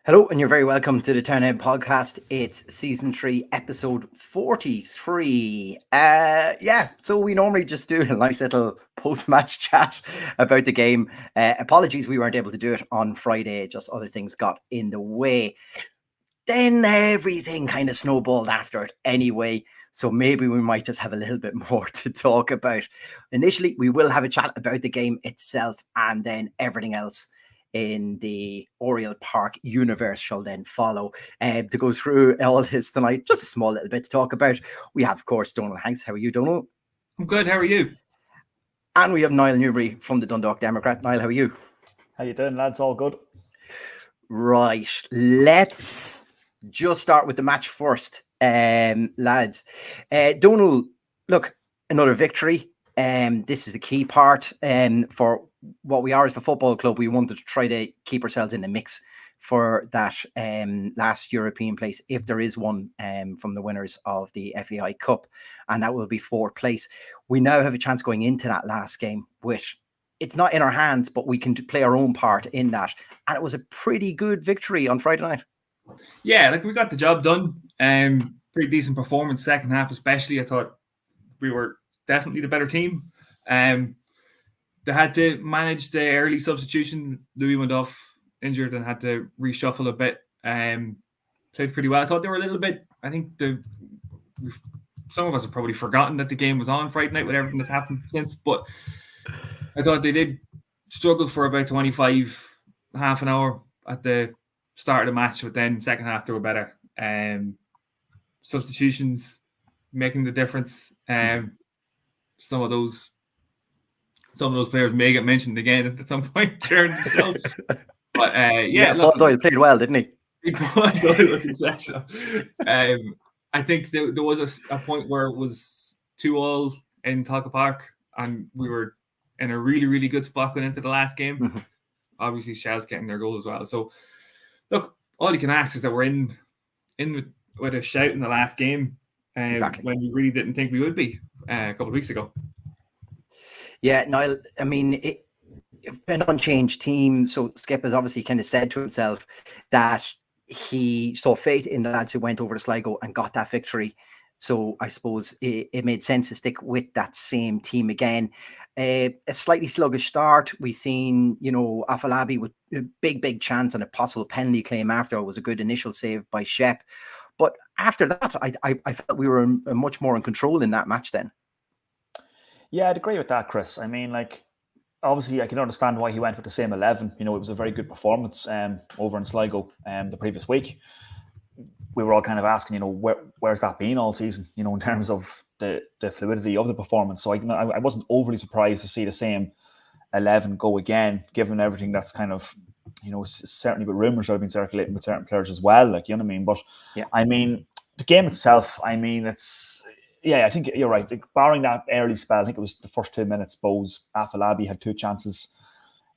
Hello, and you're very welcome to the Townhead podcast. It's season 3, episode 43. So we normally just do a nice little post-match chat about the game. Apologies, we weren't able to do it on Friday, just other things got in the way. Then everything kind of snowballed after it anyway. So maybe we might just have a little bit more to talk about. Initially, we will have a chat about the game itself, and then everything else in the Oriel Park universe shall then follow. To go through all this tonight, just a small little bit to talk about. We have, of course, Donald Hanks. How are you, Donald? I'm good. How are you? And we have Niall Newbury from the Dundalk Democrat. Niall, how are you? How you doing, lads? All good? Right. Let's just start with the match first, lads. Donald, look, another victory. This is the key part for what we are as the football club. We wanted to try to keep ourselves in the mix for that last European place, if there is one, from the winners of the FAI Cup, and that will be fourth place. We now have a chance going into that last game, which it's not in our hands, but we can play our own part in that. And it was a pretty good victory on Friday night. Yeah, we got the job done. Pretty decent performance second half, especially. I thought we were definitely the better team. They had to manage the early substitution. Louis went off injured and had to reshuffle a bit. Played pretty well. I thought they were a little bit. I think some of us have probably forgotten that the game was on Friday night with everything that's happened since. But I thought they did struggle for about 25, half an hour at the start of the match, but then second half they were better. Substitutions making the difference. Some of those players may get mentioned again at some point during the show. But Paul Doyle played well, didn't he? Paul Doyle was exceptional. I think there was a point where it was 2-2 in Talca Park, and we were in a really, really good spot going into the last game. Mm-hmm. Obviously, Shell's getting their goal as well. So, look, all you can ask is that we're in with a shout in the last game, Exactly. when we really didn't think we would be a couple of weeks ago. Yeah, Niall, I mean, it's been an unchanged team. So Skip has obviously kind of said to himself that he saw faith in the lads who went over to Sligo and got that victory. So I suppose it made sense to stick with that same team again. A slightly sluggish start. We've seen, Afalabi with a big chance and a possible penalty claim after. It was a good initial save by Shep. But after that, I felt we were much more in control in that match then. Yeah, I'd agree with that, Chris. I mean, obviously I can understand why he went with the same 11. It was a very good performance over in Sligo the previous week. We were all kind of asking, where's that been all season, in terms of the fluidity of the performance. So I wasn't overly surprised to see the same 11 go again, given everything that's kind of, certainly with rumours that have been circulating with certain players as well, you know what I mean? But yeah. I mean, the game itself, I mean, I think you're right. Barring that early spell, I think it was the first 2 minutes, Bowes, Afalabi had 2 chances.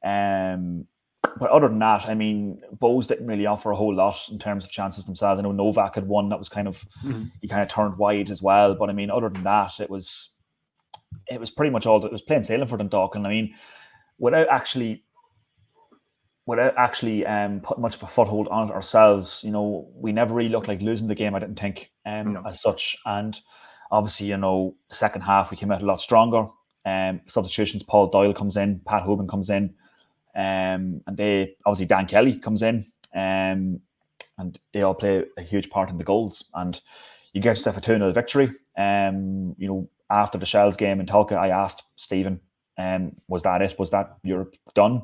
But other than that, I mean, Bowes didn't really offer a whole lot in terms of chances themselves. I know Novak had one that was kind of, he kind of turned wide as well. But I mean, other than that, it was pretty much all, it was plain sailing for Dundalk. And I mean, without actually putting much of a foothold on it ourselves, we never really looked like losing the game, I didn't think, as such. And obviously, the second half, we came out a lot stronger. Substitutions, Paul Doyle comes in, Pat Hoban comes in. And they obviously Dan Kelly comes in, and they all play a huge part in the goals. And you get yourself a 2-0 victory. After the Shells game in Talca, I asked Stephen, was that it? Was that Europe done?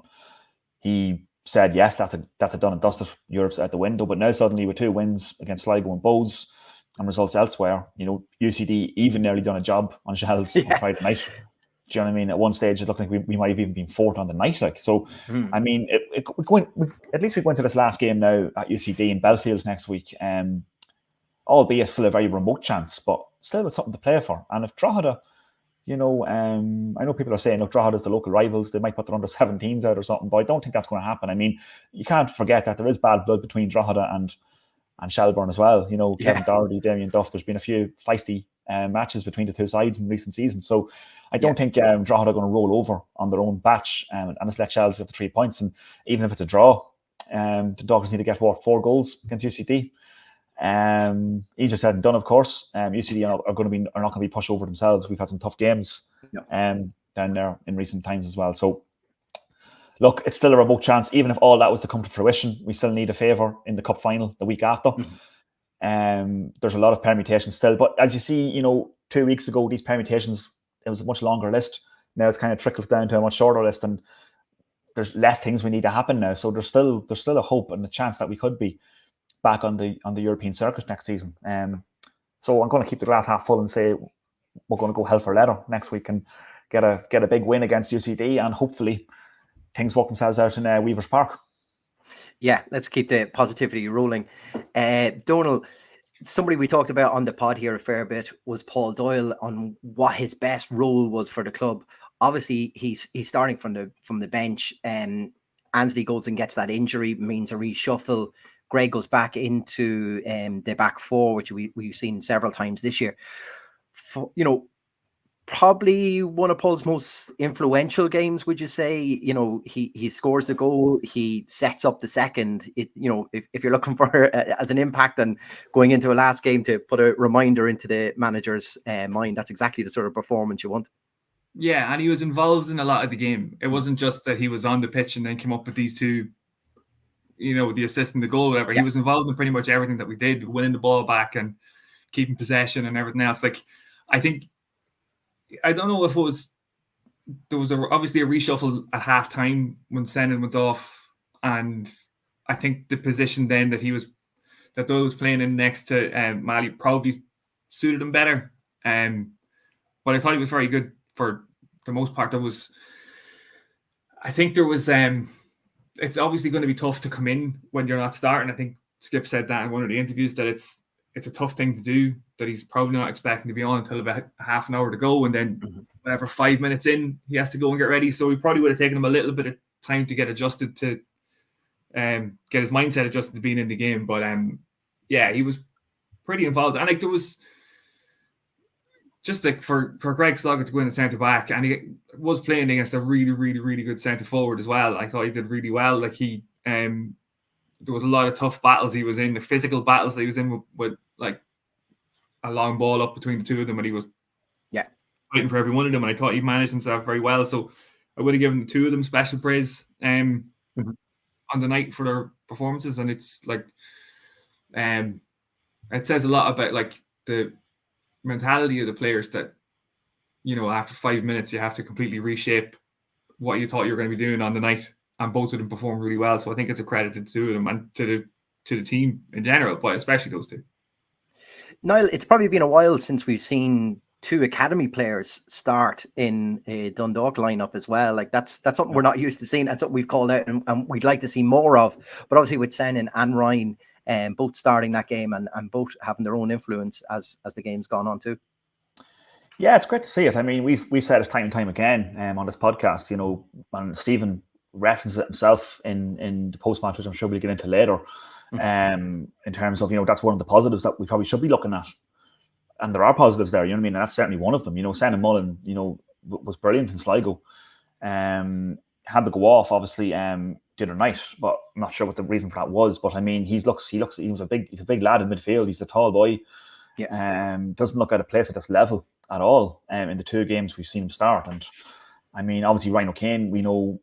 He said yes, that's a done and dusted. Europe's out the window. But now suddenly with 2 wins against Sligo and Bowes and results elsewhere, UCD even nearly done a job on Shells on Friday night. Do you know what I mean? At one stage, it looked like we might have even been fourth on the night. I mean, at least we went to this last game now at UCD in Belfield next week. Albeit still a very remote chance, but still with something to play for. And if Drogheda, I know people are saying, look, Drogheda's the local rivals. They might put their under-17s out or something, but I don't think that's going to happen. I mean, you can't forget that there is bad blood between Drogheda and Shelbourne as well. Kevin Doherty, Damien Duff. There's been a few feisty matches between the two sides in recent seasons. So I don't think Drogheda are going to roll over on their own batch and just let Shells get the 3 points. And even if it's a draw, The Dogs need to get 4 goals against UCD. Easier said than done, of course. UCD are not going to be pushed over themselves. We've had some tough games down there in recent times as well. So, look, it's still a remote chance. Even if all that was to come to fruition, we still need a favour in the cup final the week after. There's a lot of permutations still, but as you see, 2 weeks ago, these permutations, it was a much longer list. Now it's kind of trickled down to a much shorter list, and there's less things we need to happen now. So there's still a hope and a chance that we could be back on the European circuit next season. So I'm going to keep the glass half full and say we're going to go hell for leather next week and get a big win against UCD, and hopefully things work themselves out in Weavers Park. Yeah, let's keep the positivity rolling. Donal, somebody we talked about on the pod here a fair bit was Paul Doyle on what his best role was for the club. Obviously, he's starting from the bench. Ansley goes and gets that injury, means a reshuffle. Greg goes back into the back four, which we've seen several times this year. Probably one of Paul's most influential games, would you say? He scores the goal, he sets up the second. If you're looking for as an impact and going into a last game to put a reminder into the manager's mind, that's exactly the sort of performance you want. Yeah, and he was involved in a lot of the game. It wasn't just that he was on the pitch and then came up with these two, the assist and the goal, whatever. He was involved in pretty much everything that we did, winning the ball back and keeping possession and everything else. I don't know if there was obviously a reshuffle at half time when Senan went off, and I think the position then that Doyle was playing in next to Mali probably suited him better. But I thought he was very good for the most part. It's obviously going to be tough to come in when you're not starting. I think Skip said that in one of the interviews, that it's a tough thing to do, that he's probably not expecting to be on until about half an hour to go, and then whatever 5 minutes in he has to go and get ready. So he probably would have taken him a little bit of time to get adjusted to get his mindset adjusted to being in the game. But he was pretty involved, and there was just for Greg Sloggett to go in the centre back, and he was playing against a really, really, really good centre forward as well. I thought he did really well. There was a lot of tough battles he was in, the physical battles that he was in with a long ball up between the two of them, and he was fighting for every one of them, and I thought he managed himself very well. So I would have given the two of them special praise on the night for their performances. And it's it says a lot about the mentality of the players that, after 5 minutes you have to completely reshape what you thought you were going to be doing on the night. And both of them performed really well. So I think it's a credit to the two of them and to the team in general, but especially those two. Niall, it's probably been a while since we've seen two academy players start in a Dundalk lineup as well. That's something we're not used to seeing. That's something we've called out and we'd like to see more of. But obviously with Senan and Ryan both starting that game and both having their own influence as the game's gone on too. Yeah, it's great to see it. I mean, we've said it time and time again on this podcast, and Stephen references it himself in the post-match, which I'm sure we'll get into later, in terms of, that's one of the positives that we probably should be looking at. And there are positives there, and that's certainly one of them. Senan Mullen, was brilliant in Sligo. Had to go off, obviously, the other night, but I'm not sure what the reason for that was. But I mean, he's a big lad in midfield. He's a tall boy. Yeah. Doesn't look out of place at this level at all. In the two games we've seen him start, and I mean, obviously Ryan O'Kane, we know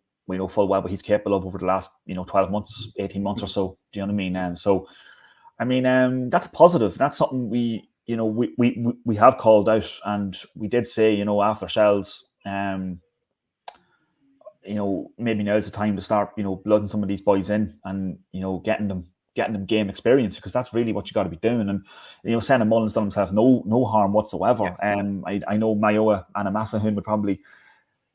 full well what he's capable of over the last 12 months, 18 months or so. Do you know what I mean? And so, I mean, that's a positive. That's something we have called out, and we did say, after ourselves, maybe now's the time to start, blooding some of these boys in and, getting them game experience, because that's really what you got to be doing. And, Senan Mullen's done himself no harm whatsoever. Yeah. I know Mayowa and Amasahun would probably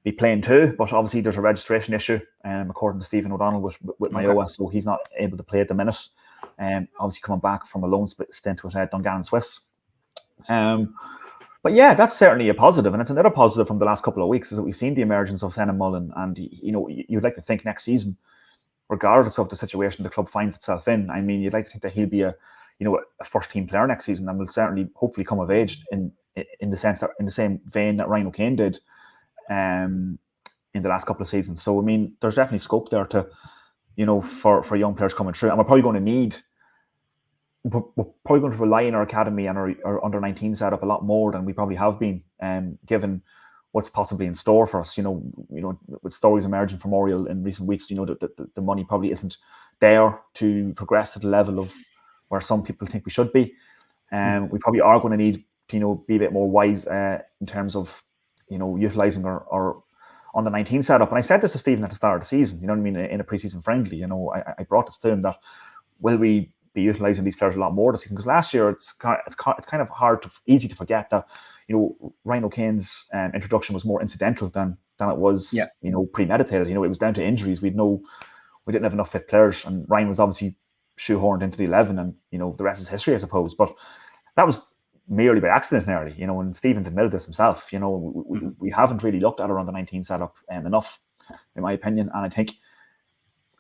be playing too, but obviously there's a registration issue, according to Stephen O'Donnell with Mayowa, so he's not able to play at the minute. Obviously coming back from a loan stint with Dungan Swiss. But yeah, that's certainly a positive, and it's another positive from the last couple of weeks is that we've seen the emergence of Senan Mullen, and you'd like to think next season, regardless of the situation the club finds itself in, I mean, you'd like to think that he'll be a first team player next season, and will certainly hopefully come of age in the sense that in the same vein that Ryan O'Kane did in the last couple of seasons. So I mean, there's definitely scope there to for young players coming through. And we're probably going to rely on our academy and our under-19 setup a lot more than we probably have been, given what's possibly in store for us. With stories emerging from Oriel in recent weeks, the money probably isn't there to progress to the level of where some people think we should be. We probably are going to need to, be a bit more wise in terms of, utilising our under-19 setup. And I said this to Stephen at the start of the season, you know what I mean, in a pre-season friendly. I brought this to him that will we be utilising these players a lot more this season? Because last year it's kind of easy to forget that Ryan O'Kane's introduction was more incidental than it was premeditated. It was down to injuries. We didn't have enough fit players, and Ryan was obviously shoehorned into the 11, and the rest is history, I suppose. But that was merely by accident nearly, and Stevens admitted this himself. We haven't really looked at our under-19 setup enough, in my opinion. And I think,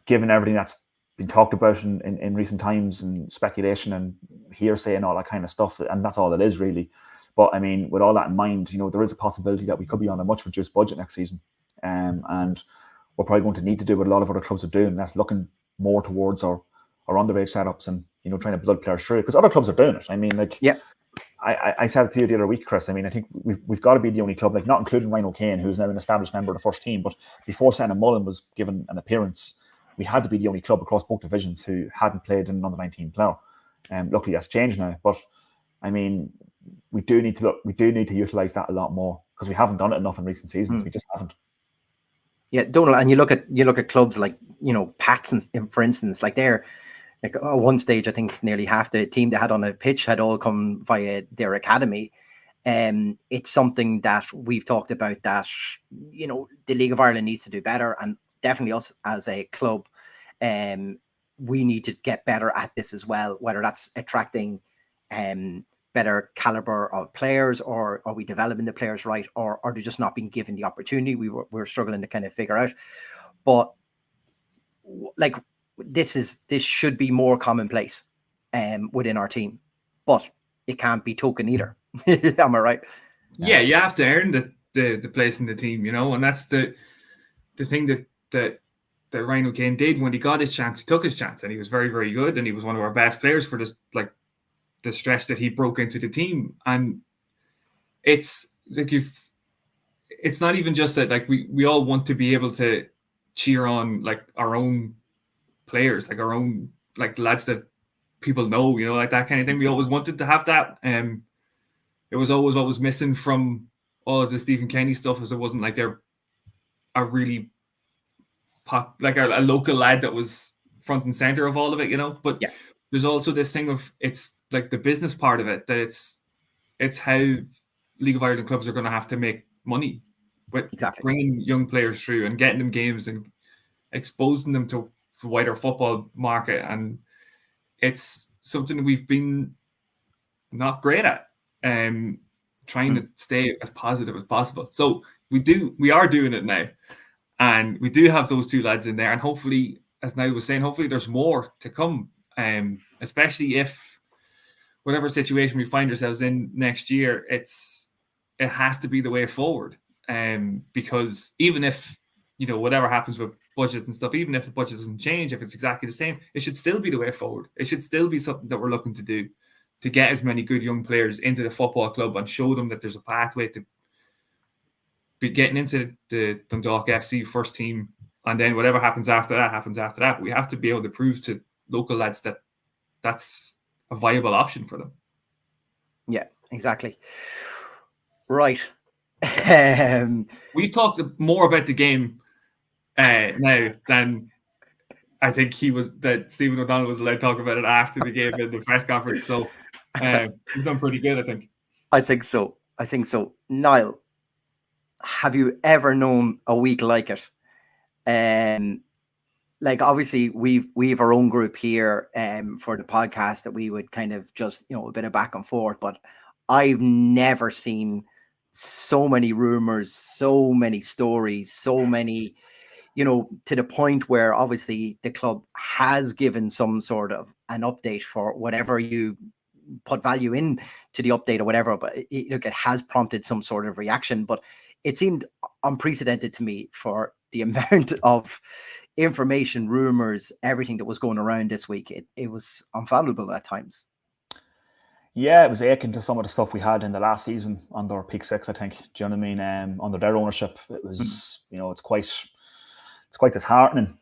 given everything that's been talked about in recent times, and speculation and hearsay and all that kind of stuff, and that's all it is really. But I mean, with all that in mind, there is a possibility that we could be on a much reduced budget next season, and we're probably going to need to do what a lot of other clubs are doing. That's looking more towards our underage setups and trying to blood players through, because other clubs are doing it. I mean, I said it to you the other week, Chris. I mean, I think we've got to be the only club, not including Ryan O'Kane, who's now an established member of the first team, but before Senna Mullen was given an appearance, we had to be the only club across both divisions who hadn't played in an under-19 player. Luckily, that's changed now. But I mean, we do need to utilise that a lot more, because we haven't done it enough in recent seasons. We just haven't. Yeah, Donald, and you look at clubs like Pats, for instance, like they're like at one stage, I think nearly half the team they had on a pitch had all come via their academy. It's something that we've talked about, that the League of Ireland needs to do better, and definitely us as a club, we need to get better at this as well. Whether that's attracting better caliber of players, or are we developing the players right, or are they just not being given the opportunity? We're struggling to kind of figure out. But like, this should be more commonplace within our team, but it can't be token either. Am I right? Yeah, you have to earn the place in the team, and that's the thing that Ryan O'Kane did when he got his chance. He took his chance, and he was very, very good, and he was one of our best players for this, like, the stretch that he broke into the team. And it's like, it's not even just that, like, we all want to be able to cheer on, like, our own players, like our own, like, lads that people know, like that kind of thing. We always wanted to have that. It was always what was missing from all of the Stephen Kenny stuff, is it wasn't like a really pop, like a local lad that was front and center of all of it, But there's also this thing of, it's like the business part of it, that it's how League of Ireland clubs are going to have to make money with bringing young players through and getting them games and exposing them to the wider football market. And it's something that we've been not great at, trying to stay as positive as possible. So we are doing it now, and we do have those two lads in there, and hopefully, as Niall was saying, hopefully there's more to come, especially if whatever situation we find ourselves in next year, it has to be the way forward. Because even if, whatever happens with budgets and stuff, even if the budget doesn't change, if it's exactly the same, it should still be the way forward. It should still be something that we're looking to do, to get as many good young players into the football club and show them that there's a pathway to be getting into the Dundalk FC first team. And then whatever happens after that, happens after that. But we have to be able to prove to local lads that that's a viable option for them. Yeah, exactly. Right. We've talked more about the game now than I think that Stephen O'Donnell was allowed to talk about it after the game in the press conference. So he's done pretty good, I think. I think so. Niall, have you ever known a week like it? Like, obviously we've our own group here for the podcast that we would kind of just, a bit of back and forth, but I've never seen so many rumors, so many stories, so many, to the point where obviously the club has given some sort of an update for whatever you put value in to the update or whatever, but it has prompted some sort of reaction. But it seemed unprecedented to me for the amount of, information, rumors, everything that was going around this week. It was unfathomable at times. Yeah, it was akin to some of the stuff we had in the last season under Peak Six, I think. Do you know what I mean? Under their ownership, it was, it's quite disheartening.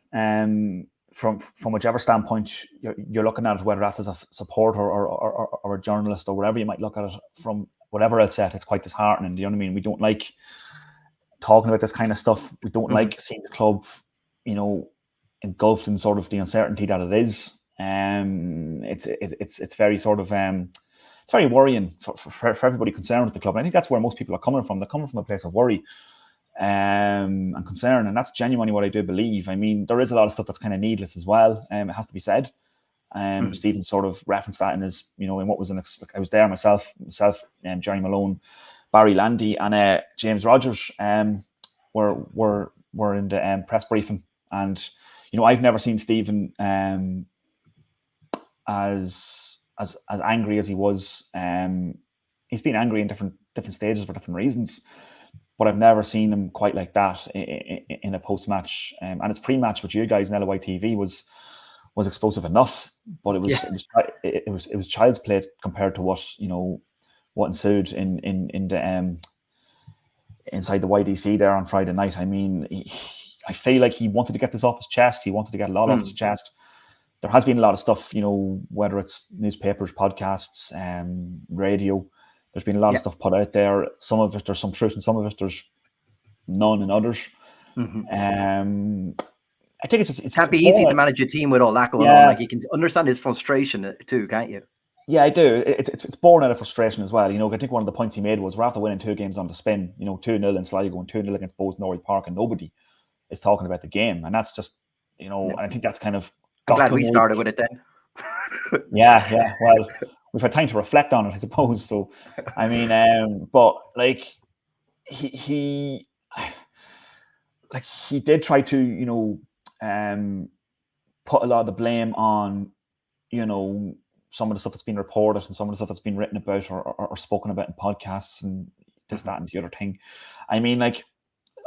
From whichever standpoint you're looking at it, whether that's as a supporter or a journalist or whatever you might look at it from, whatever else said, it's quite disheartening. Do you know what I mean? We don't like talking about this kind of stuff. We don't like seeing the club, engulfed in sort of the uncertainty that it is. It's very sort of it's very worrying for everybody concerned with the club. And I think that's where most people are coming from. They're coming from a place of worry and concern, and that's genuinely what I do believe. I mean, there is a lot of stuff that's kind of needless as well. It has to be said. Stephen sort of referenced that in his, in what was I was there myself, Jerry Malone, Barry Landy, and James Rogers were in the press briefing, and I've never seen Stephen as angry as he was. He's been angry in different stages for different reasons, but I've never seen him quite like that in a post-match. And his pre-match with you guys in LOI TV was explosive enough, but it was child's play compared to what ensued in the inside the YDC there on Friday night. I mean, I feel like he wanted to get this off his chest. He wanted to get a lot off his chest. There has been a lot of stuff, whether it's newspapers, podcasts, radio. There's been a lot of stuff put out there. Some of it there's some truth, and some of it there's none in others. I think it can't be easy to manage a team with all that going on. Like, you can understand his frustration too, can't you? Yeah, I do. It's born out of frustration as well. I think one of the points he made was we're after winning 2 games on the spin. 2-0 in Sligo and 2-0 against Bohs Norrie Park, and nobody is talking about the game. And that's just, and I think that's kind of. I'm glad we started with it then. Yeah. Well, we've had time to reflect on it, I suppose. So, I mean, but like he did try to, put a lot of the blame on, some of the stuff that's been reported and some of the stuff that's been written about or spoken about in podcasts and this, that, and the other thing. I mean, like,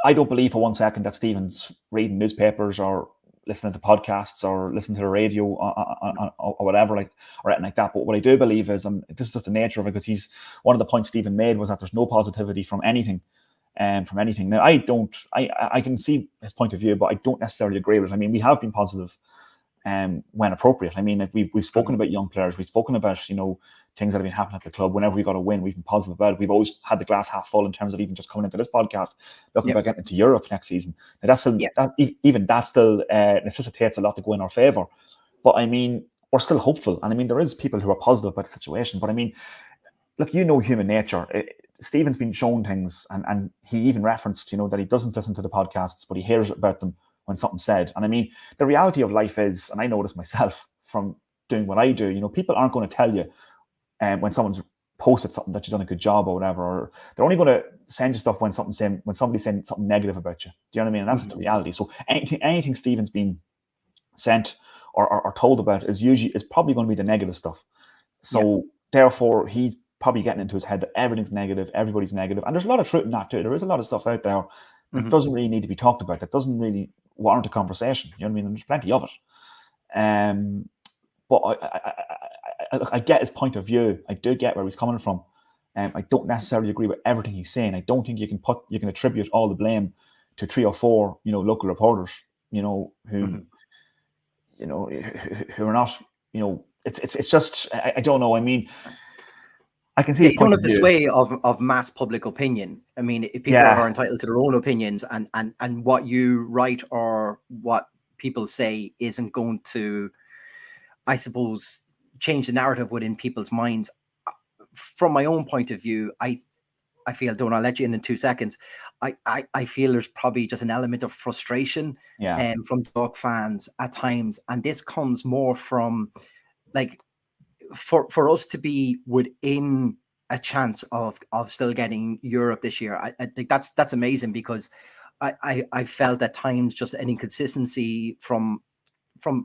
I don't believe for one second that Stephen's reading newspapers or listening to podcasts or listening to the radio or whatever, like, or anything like that. But what I do believe is, and this is just the nature of it, because one of the points Stephen made was that there's no positivity from anything. Now, I can see his point of view, but I don't necessarily agree with it. I mean, we have been positive when appropriate. I mean, like, we've spoken about young players. We've spoken about, things that have been happening at the club. Whenever we got a win, we've been positive about it. We've always had the glass half full in terms of even just coming into this podcast, looking about getting into Europe next season. Now, that's still, even that still necessitates a lot to go in our favour. But I mean, we're still hopeful. And I mean, there is people who are positive about the situation. But I mean, look, human nature. Stephen's been shown things, and he even referenced, that he doesn't listen to the podcasts, but he hears about them when something's said. And I mean, the reality of life is, and I know this myself from doing what I do, people aren't going to tell you when someone's posted something that you've done a good job or whatever, or they're only going to send you stuff when somebody's saying something negative about you. Do you know what I mean? And that's the reality. So anything Stephen's been sent or told about is probably going to be the negative stuff. So therefore, he's probably getting into his head that everything's negative, everybody's negative. And there's a lot of truth in that too. There is a lot of stuff out there that doesn't really need to be talked about, that doesn't really warrant a conversation. You know what I mean? And there's plenty of it. But I get his point of view. I do get where he's coming from. I don't necessarily agree with everything he's saying. I don't think you can attribute all the blame to 3 or 4, local reporters, who are not, it's just, I don't know. I mean, I can see. You don't have the sway of mass public opinion. I mean, people are entitled to their own opinions, and what you write or what people say isn't going to, I suppose, change the narrative within people's minds. From my own point of view, I feel, Don, I'll let you in 2 seconds. I feel there's probably just an element of frustration from Dundalk fans at times, and this comes more from, like, for us to be within a chance of still getting Europe this year. I think that's amazing, because I felt at times just an inconsistency from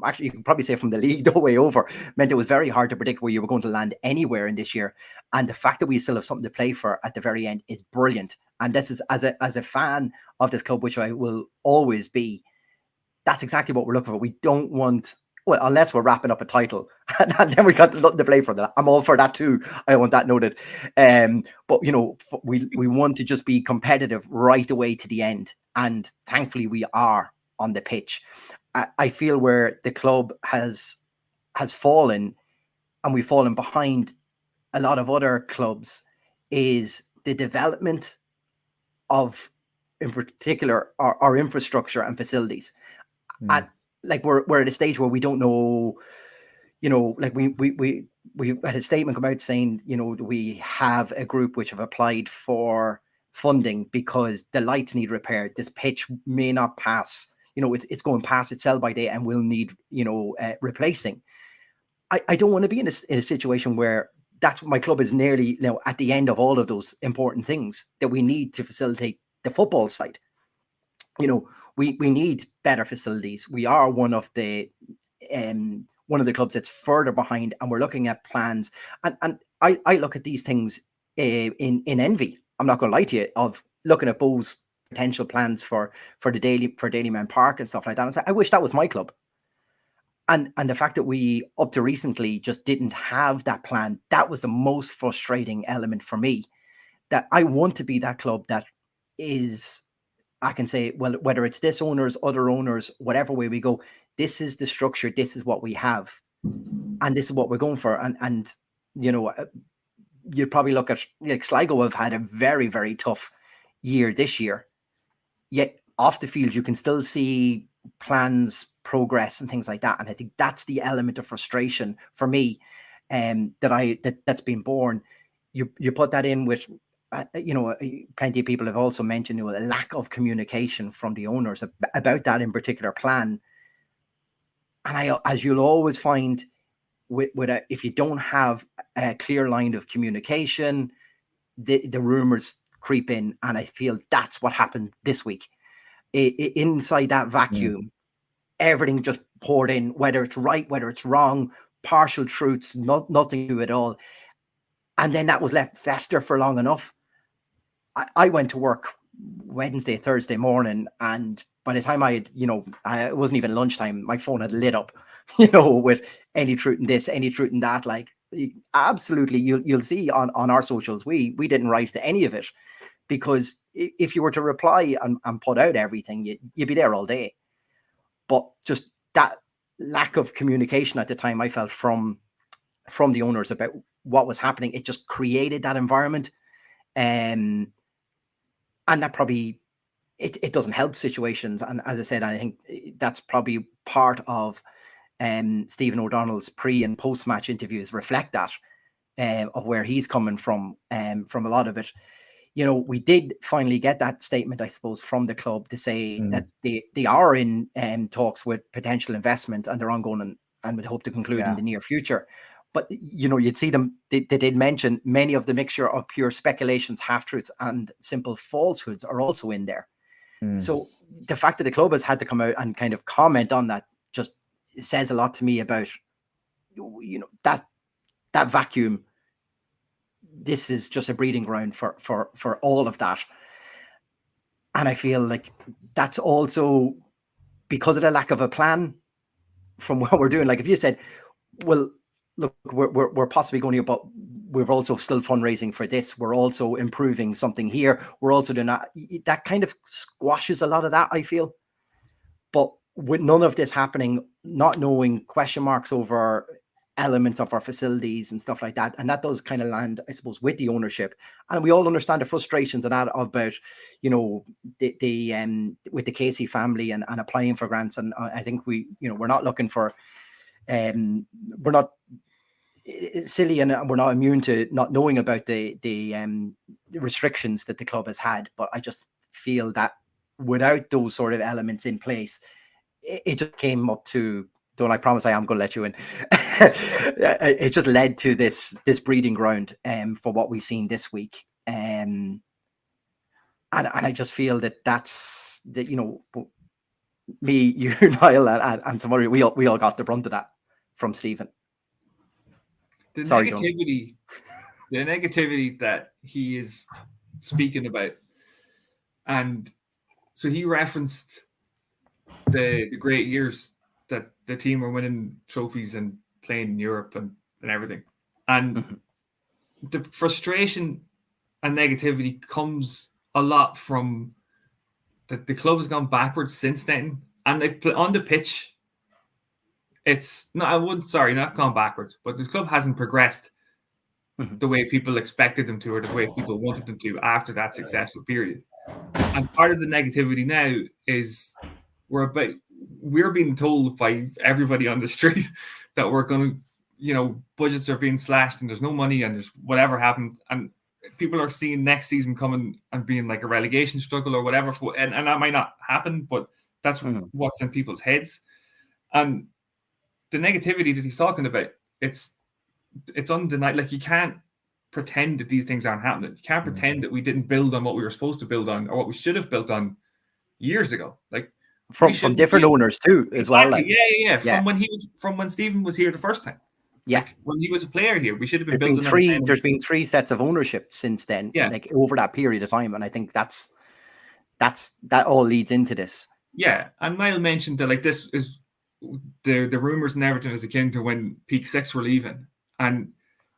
actually, you could probably say from the league the way over, meant it was very hard to predict where you were going to land anywhere in this year. And the fact that we still have something to play for at the very end is brilliant. And this is, as a fan of this club, which I will always be, that's exactly what we're looking for. We don't want, well, unless we're wrapping up a title, and then we got nothing to play for that. I'm all for that too. I want that noted. But we want to just be competitive right away to the end, and thankfully we are on the pitch. I feel where the club has fallen, and we've fallen behind a lot of other clubs, is the development of, in particular, our infrastructure and facilities. Like we're at a stage where we don't know, like we had a statement come out saying, we have a group which have applied for funding because the lights need repaired. This pitch may not pass, it's going past its sell by date and will need, replacing. I don't want to be in a situation where that's my club is nearly, at the end of all of those important things that we need to facilitate the football side. We need better facilities. We are one of the clubs that's further behind, and we're looking at plans. And I look at these things in envy. I'm not going to lie to you, of looking at Bo's potential plans for Daleyman Park and stuff like that. And say, I wish that was my club. And the fact that we, up to recently, just didn't have that plan, that was the most frustrating element for me. That I want to be that club that is, I can say, well, whether it's this owners, other owners, whatever way we go, this is the structure, this is what we have, and this is what we're going for. And you'd probably look at, like, Sligo have had a very, very tough year this year, yet off the field you can still see plans, progress, and things like that. And I think that's the element of frustration for me, that's been born. You put that in with, plenty of people have also mentioned, a lack of communication from the owners about that in particular plan. And as you'll always find if you don't have a clear line of communication, the rumors creep in. And I feel that's what happened this week. Inside that vacuum, everything just poured in, whether it's right, whether it's wrong, partial truths, nothing to it all. And then that was left fester for long enough. I went to work Wednesday, Thursday morning, and by the time I had, it wasn't even lunchtime, my phone had lit up, with any truth in this, any truth in that. Like, absolutely, you'll see on our socials, we didn't rise to any of it, because if you were to reply and put out everything, you'd be there all day. But just that lack of communication at the time, I felt from the owners about what was happening, it just created that environment. And that probably, it doesn't help situations. And as I said, I think that's probably part of Stephen O'Donnell's pre and post match interviews reflect that, of where he's coming from a lot of it. We did finally get that statement, I suppose, from the club to say that they are in talks with potential investment, and they're ongoing and would hope to conclude in the near future. But, you'd see them, they did mention many of the mixture of pure speculations, half-truths, and simple falsehoods are also in there. So the fact that the club has had to come out and kind of comment on that just says a lot to me about, that vacuum. This is just a breeding ground for all of that. And I feel like that's also because of the lack of a plan from what we're doing. Like, if you said, well, look, we're possibly going here, but we're also still fundraising for this. We're also improving something here. We're also doing that kind of squashes a lot of that, I feel. But with none of this happening, not knowing, question marks over elements of our facilities and stuff like that, and that does kind of land, I suppose, with the ownership. And we all understand the frustrations of that, about the with the Casey family and applying for grants. And I think we're not looking for we're not silly, and we're not immune to not knowing about the restrictions that the club has had. But I just feel that without those sort of elements in place, it just came up to, don't I promise I am going to let you in. It just led to this breeding ground for what we've seen this week. And I just feel that's me, you, Niall, and some other, we all got the brunt of that from Stephen. The negativity that he is speaking about. And so he referenced the great years that the team were winning trophies and playing in Europe and everything. And the frustration and negativity comes a lot from that the club has gone backwards since then. And on the pitch, it's not gone backwards, but the club hasn't progressed the way people expected them to, or the way people wanted them to after that successful period. And part of the negativity now is we're being told by everybody on the street that we're going to, budgets are being slashed and there's no money and there's whatever happened. And people are seeing next season coming and being like a relegation struggle or whatever. And that might not happen, but that's what's in people's heads. And the negativity that he's talking about, it's undeniable. Like, you can't pretend that these things aren't happening. You can't pretend that we didn't build on what we were supposed to build on or what we should have built on years ago. Like, from different owners too, as well. Like, yeah. From when Stephen was here the first time. Yeah, like, when he was a player here, we should have been building. There's been 3 sets of ownership since then. Yeah, like over that period of time, and I think that all leads into this. Yeah, and Niall mentioned that like this is the rumors in Everton is akin to when Peak 6 were leaving, and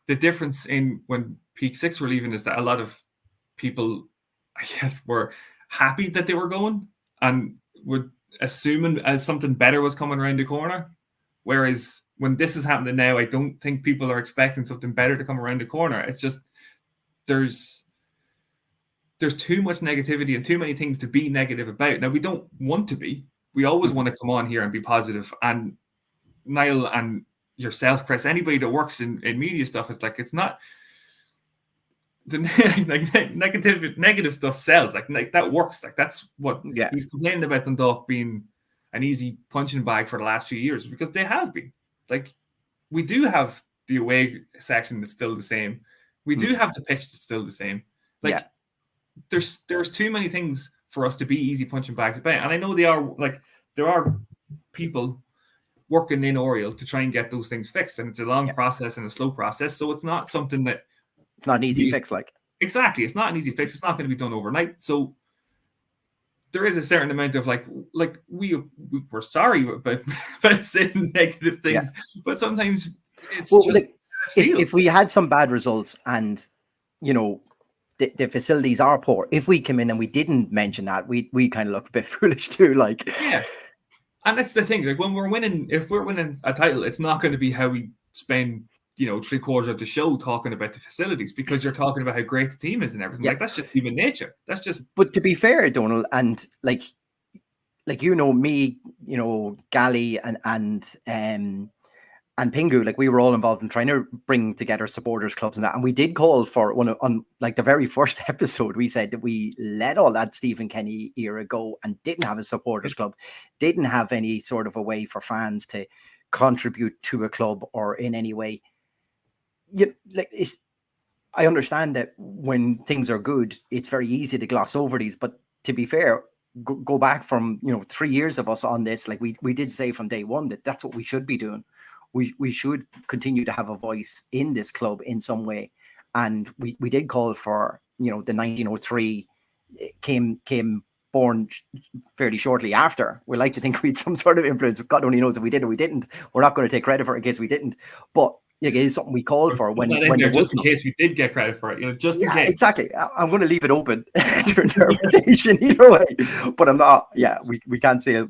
the difference in when Peak 6 were leaving is that a lot of people, I guess, were happy that they were going and would assuming as something better was coming around the corner. Whereas when this is happening now, I don't think people are expecting something better to come around the corner. It's just there's too much negativity and too many things to be negative about. Now, we don't want to be. We always want to come on here and be positive. And Niall and yourself, Chris, anybody that works in media stuff, it's like, it's not the negative stuff sells. Like that works. Like, that's what he's complaining about Dundalk being an easy punching bag for the last few years, because they have been. Like, we do have the away section that's still the same. We do have the pitch that's still the same. Like, there's too many things for us to be easy punching bags about. And I know there are people working in Oriel to try and get those things fixed, and it's a long process and a slow process. So it's not something that it's not an easy fix. Like, exactly, it's not an easy fix. It's not going to be done overnight. So there is a certain amount of like we're sorry about saying negative things, but sometimes it's just like, if we had some bad results and the facilities are poor, if we come in and we didn't mention that, we kind of look a bit foolish too. Like, and that's the thing. Like, when we're winning, if we're winning a title, it's not going to be how we spend 3/4 of the show talking about the facilities, because you're talking about how great the team is and everything. Like, that's just human nature. That's just. But to be fair, Donald, and like me, Gally and Pingu, like, we were all involved in trying to bring together supporters clubs and that. And we did call for on the very first episode, we said that we let all that Stephen Kenny era go and didn't have a supporters club, didn't have any sort of a way for fans to contribute to a club or in any way. I understand that when things are good, it's very easy to gloss over these. But to be fair, go back from 3 years of us on this. Like, we did say from day one that that's what we should be doing. We should continue to have a voice in this club in some way. And we did call for, the 1903 came born fairly shortly after. We like to think we had some sort of influence. God only knows if we did or we didn't. We're not going to take credit for it in case we didn't. But it is something we called for just in case we did get credit for it, just in case. Exactly. I'm going to leave it open to interpretation either way. But I'm not. Yeah, we can't say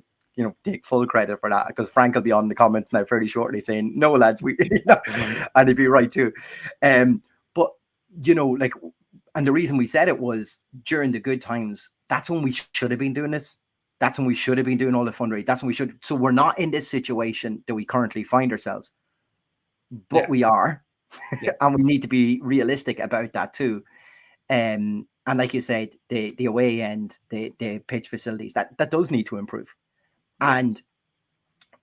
take full credit for that, because Frank will be on the comments now fairly shortly saying, no, lads, and he'd be right too. But and the reason we said it was during the good times, that's when we should have been doing this. That's when we should have been doing all the fundraising. That's when we should. So we're not in this situation that we currently find ourselves, but we are, and we need to be realistic about that too. And like you said, the away end, the pitch facilities, that does need to improve. And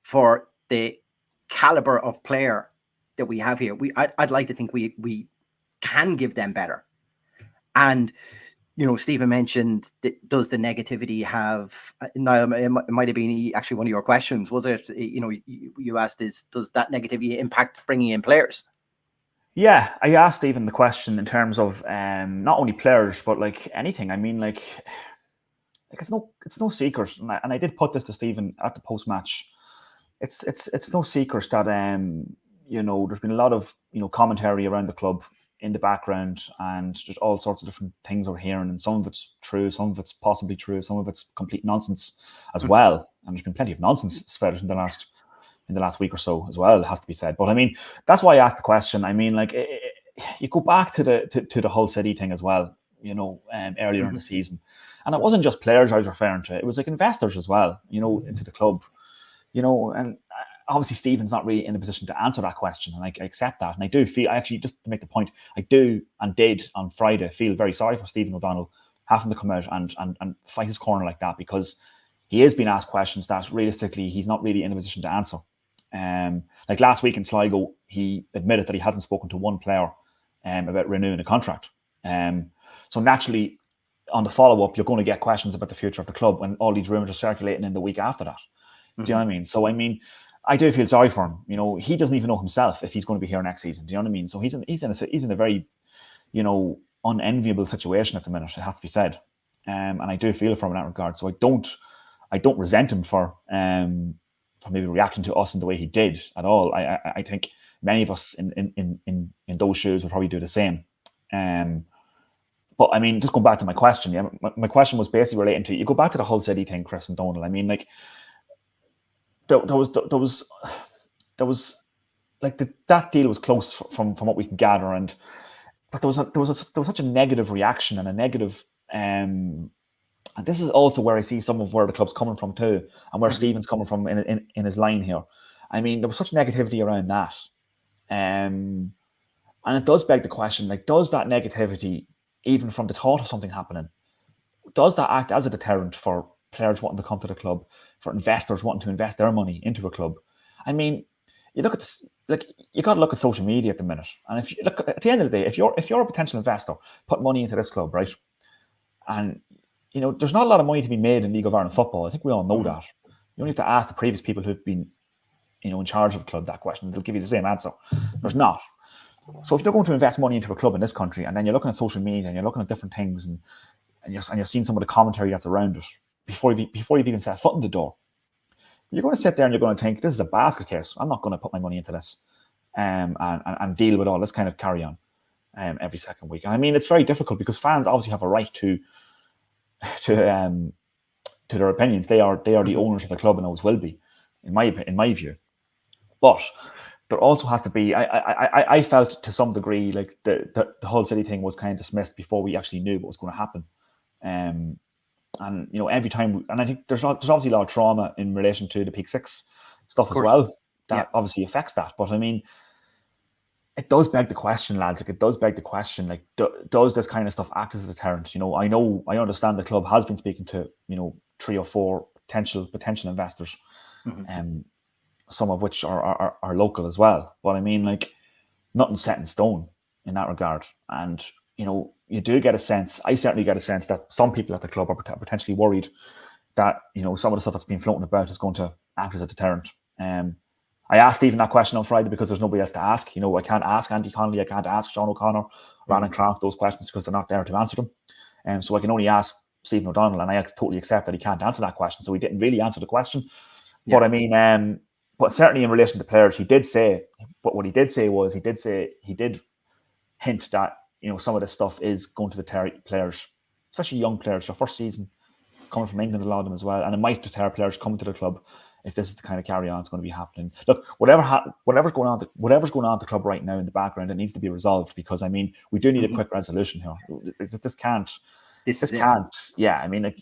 for the caliber of player that we have here, I'd like to think we can give them better. And Stephen mentioned does the negativity have? Now, it might have been actually one of your questions, was it? You asked, does that negativity impact bringing in players? Yeah, I asked Stephen the question in terms of not only players but like anything. I mean, like, like it's no secret, and I did put this to Stephen at the post match. It's no secret that there's been a lot of commentary around the club in the background, and there's all sorts of different things we're hearing, and some of it's true, some of it's possibly true, some of it's complete nonsense as well. And there's been plenty of nonsense spread in the last week or so as well, it has to be said. But I mean, that's why I asked the question. I mean, like, you go back to the Hull City thing as well, earlier in the season, and it wasn't just players I was referring to; it was like investors as well, into the club, and obviously Stephen's not really in a position to answer that question, and I accept that. And I do feel, actually, just to make the point, I do and did on Friday feel very sorry for Stephen O'Donnell having to come out and fight his corner like that, because he is being asked questions that realistically he's not really in a position to answer. Like last week in Sligo, he admitted that he hasn't spoken to one player about renewing a contract. So naturally, on the follow-up, you're going to get questions about the future of the club when all these rumours are circulating in the week after that. Do you know what I mean? So, I mean, I do feel sorry for him. He doesn't even know himself if he's going to be here next season. Do you know what I mean? So he's in a very, unenviable situation at the minute, it has to be said. And I do feel for him in that regard. So I don't resent him for maybe reacting to us in the way he did at all. I think many of us in those shoes would probably do the same. But I mean, just going back to my question, my question was basically relating to, you go back to the Hull City thing, Chris and Donald. I mean, like, there was like that deal was close from what we can gather, but there was such a negative reaction and a negative. And this is also where I see some of where the club's coming from too, and where Stephen's coming from in his line here. I mean, there was such negativity around that, and it does beg the question: like, does that negativity, even from the thought of something happening, does that act as a deterrent for players wanting to come to the club, for investors wanting to invest their money into a club? I mean, you look at this, like, you got to look at social media at the minute, and if you look at the end of the day, if you're a potential investor, put money into this club, right? And there's not a lot of money to be made in League of Ireland football. I think we all know that. You only have to ask the previous people who've been, in charge of the club that question. They'll give you the same answer. There's not. So if you're going to invest money into a club in this country, and then you're looking at social media and you're looking at different things, and you're seeing some of the commentary that's around it before you've even set foot in the door, you're going to sit there and you're going to think, this is a basket case. I'm not going to put my money into this and deal with all this kind of carry on every second week. And I mean, it's very difficult because fans obviously have a right to their opinions. They are the owners of the club and always will be, in my view. But there also has to be. I felt to some degree like the Hull City thing was kind of dismissed before we actually knew what was going to happen. And every time, and I think there's obviously a lot of trauma in relation to the Peak Six stuff as well that obviously affects that. But I mean, it does beg the question, lads. Like, it does beg the question, like, does this kind of stuff act as a deterrent? I understand the club has been speaking to 3 or 4 potential investors, some of which are local as well. But I mean, like, nothing's set in stone in that regard. And you do get a sense. I certainly get a sense that some people at the club are potentially worried that some of the stuff that's been floating about is going to act as a deterrent. I asked Stephen that question on Friday because there's nobody else to ask. I can't ask Andy Connolly, I can't ask Sean O'Connor, or Alan Clark those questions because they're not there to answer them. So I can only ask Stephen O'Donnell, and I totally accept that he can't answer that question. So he didn't really answer the question. Yeah. But I mean, but certainly in relation to players, he did say. But what he did say was he did hint that some of this stuff is going to deter players, especially young players. Their first season coming from England, a lot of them as well, and it might deter players coming to the club if this is the kind of carry on that's going to be happening. Look, whatever's going on at the club right now in the background, it needs to be resolved, because I mean, we do need a quick resolution here. This can't. Yeah, I mean,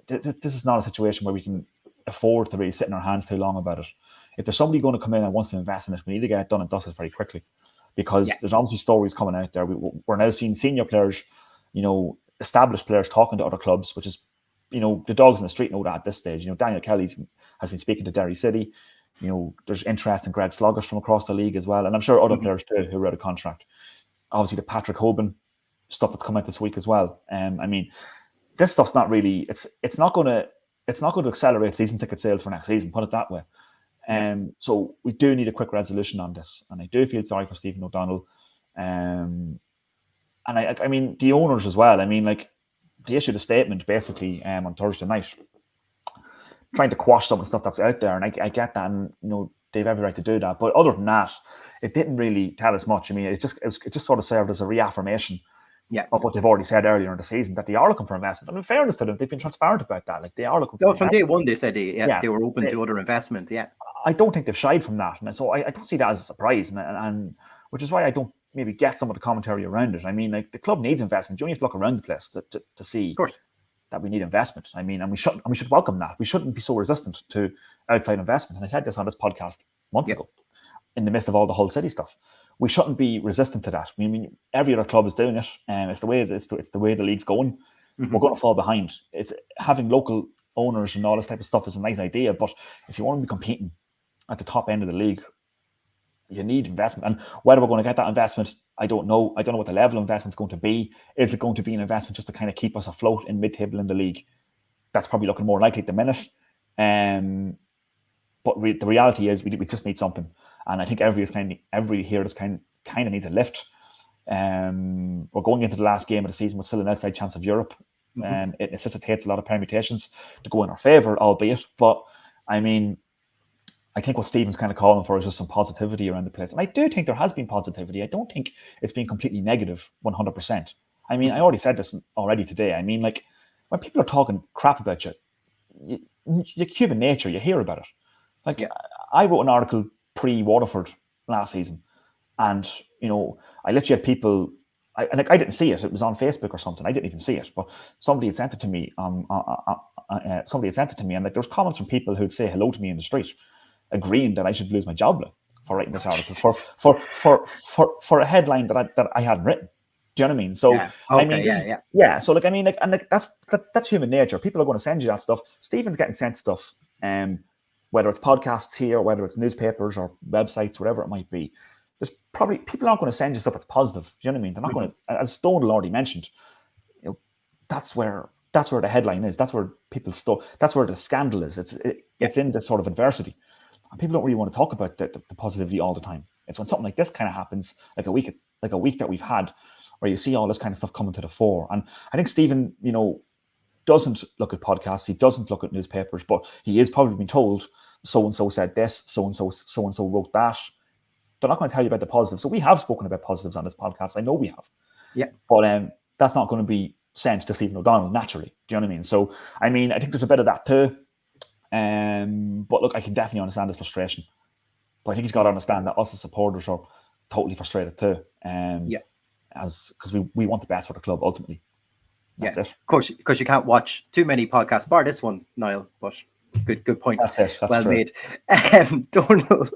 this is not a situation where we can afford to really sit in our hands too long about it. If there's somebody going to come in and wants to invest in it, we need to get it done and dusted very quickly, because there's obviously stories coming out there. We're now seeing senior players, established players talking to other clubs, which is, the dogs in the street know that at this stage. Daniel Kelly has been speaking to Derry City. There's interest in Greg Sloggers from across the league as well, and I'm sure other players too who are out of contract. Obviously, the Patrick Hoban stuff that's come out this week as well. I mean, this stuff's not really. It's not going to accelerate season ticket sales for next season. Put it that way. So we do need a quick resolution on this, and I do feel sorry for Stephen O'Donnell. And I mean the owners as well. I mean, like, they issued a statement basically on Thursday night, trying to quash some of the stuff that's out there, and I get that, and they've every right to do that. But other than that, it didn't really tell us much. I mean, it just sort of served as a reaffirmation of what they've already said earlier in the season, that they are looking for investment. And in fairness to them, they've been transparent about that. Like, they are looking for from day one, they said they were open to other investment. Yeah, I don't think they've shied from that, and so I don't see that as a surprise, and which is why I don't maybe get some of the commentary around it. I mean, like, the club needs investment. You only have to look around the place to see, of course, that we need investment. I mean, and we should welcome that. We shouldn't be so resistant to outside investment. And I said this on this podcast months ago, in the midst of all the Hull City stuff. We shouldn't be resistant to that. I mean, every other club is doing it, and it's the way the league's going. Mm-hmm. We're going to fall behind. It's having local owners and all this type of stuff is a nice idea, but if you want to be competing at the top end of the league, you need investment. And whether we're going to get that investment, I don't know. I don't know what the level of investment is going to be. Is it going to be an investment just to kind of keep us afloat in mid-table in the league? That's probably looking more likely at the minute. But the reality is we just need something. And I think every here just kind of needs a lift. We're going into the last game of the season with still an outside chance of Europe. It necessitates a lot of permutations to go in our favour, albeit. But I mean, I think what Stephen's kind of calling for is just some positivity around the place. And I do think there has been positivity. I don't think it's been completely negative 100%. I mean, I already said this already today. I mean, like, when people are talking crap about you, human nature, you hear about it. Like, I wrote an article pre-Waterford last season, and, I literally had people, I didn't see it. It was on Facebook or something. I didn't even see it, but somebody had sent it to me. And like, there was comments from people who'd say hello to me in the street, agreeing that I should lose my job for writing this article for a headline that I hadn't written. Do you know what I mean? So So like, I mean, like, and like, that's human nature. People are going to send you that stuff. Stephen's getting sent stuff, whether it's podcasts here, whether it's newspapers or websites, whatever it might be. There's probably people aren't going to send you stuff that's positive. Do you know what I mean? They're not going to, as Stone already mentioned. That's where the headline is. That's where that's where the scandal is. It's in this sort of adversity. And people don't really want to talk about the positivity all the time. It's when something like this kind of happens, like a week that we've had, where you see all this kind of stuff coming to the fore. And I think Stephen, doesn't look at podcasts, he doesn't look at newspapers, but he is probably been told so-and-so said this, so-and-so wrote that. They're not going to tell you about the positives. So we have spoken about positives on this podcast. I know we have. Yeah. But that's not going to be sent to Stephen O'Donnell naturally. Do you know what I mean? So, I mean, I think there's a bit of that too. But look, I can definitely understand his frustration. But I think he's got to understand that us as supporters are totally frustrated too. Because we want the best for the club ultimately. That's it. Of course, because you can't watch too many podcasts, bar this one, Niall. But good point. That's it. That's well true. made. Donald,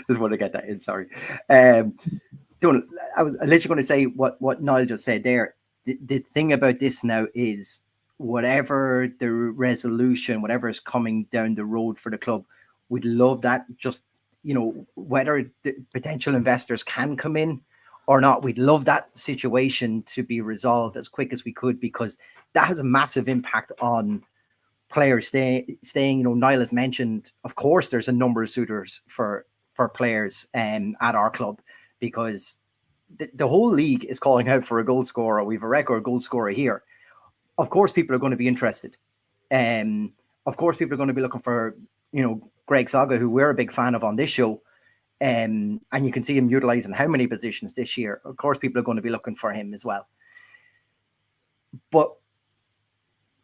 just want to get that in. Sorry, Donald. I was literally going to say what Niall just said there. The thing about this now is, whatever the resolution, whatever is coming down the road for the club, we'd love that. Just, whether the potential investors can come in or not, we'd love that situation to be resolved as quick as we could, because that has a massive impact on players staying. Niall has mentioned, of course, there's a number of suitors for players at our club, because the whole league is calling out for a goal scorer. We have a record goal scorer here. Of course, people are going to be interested. Of course, people are going to be looking for, Greg Saga, who we're a big fan of on this show. And you can see him utilizing how many positions this year. Of course, people are going to be looking for him as well. But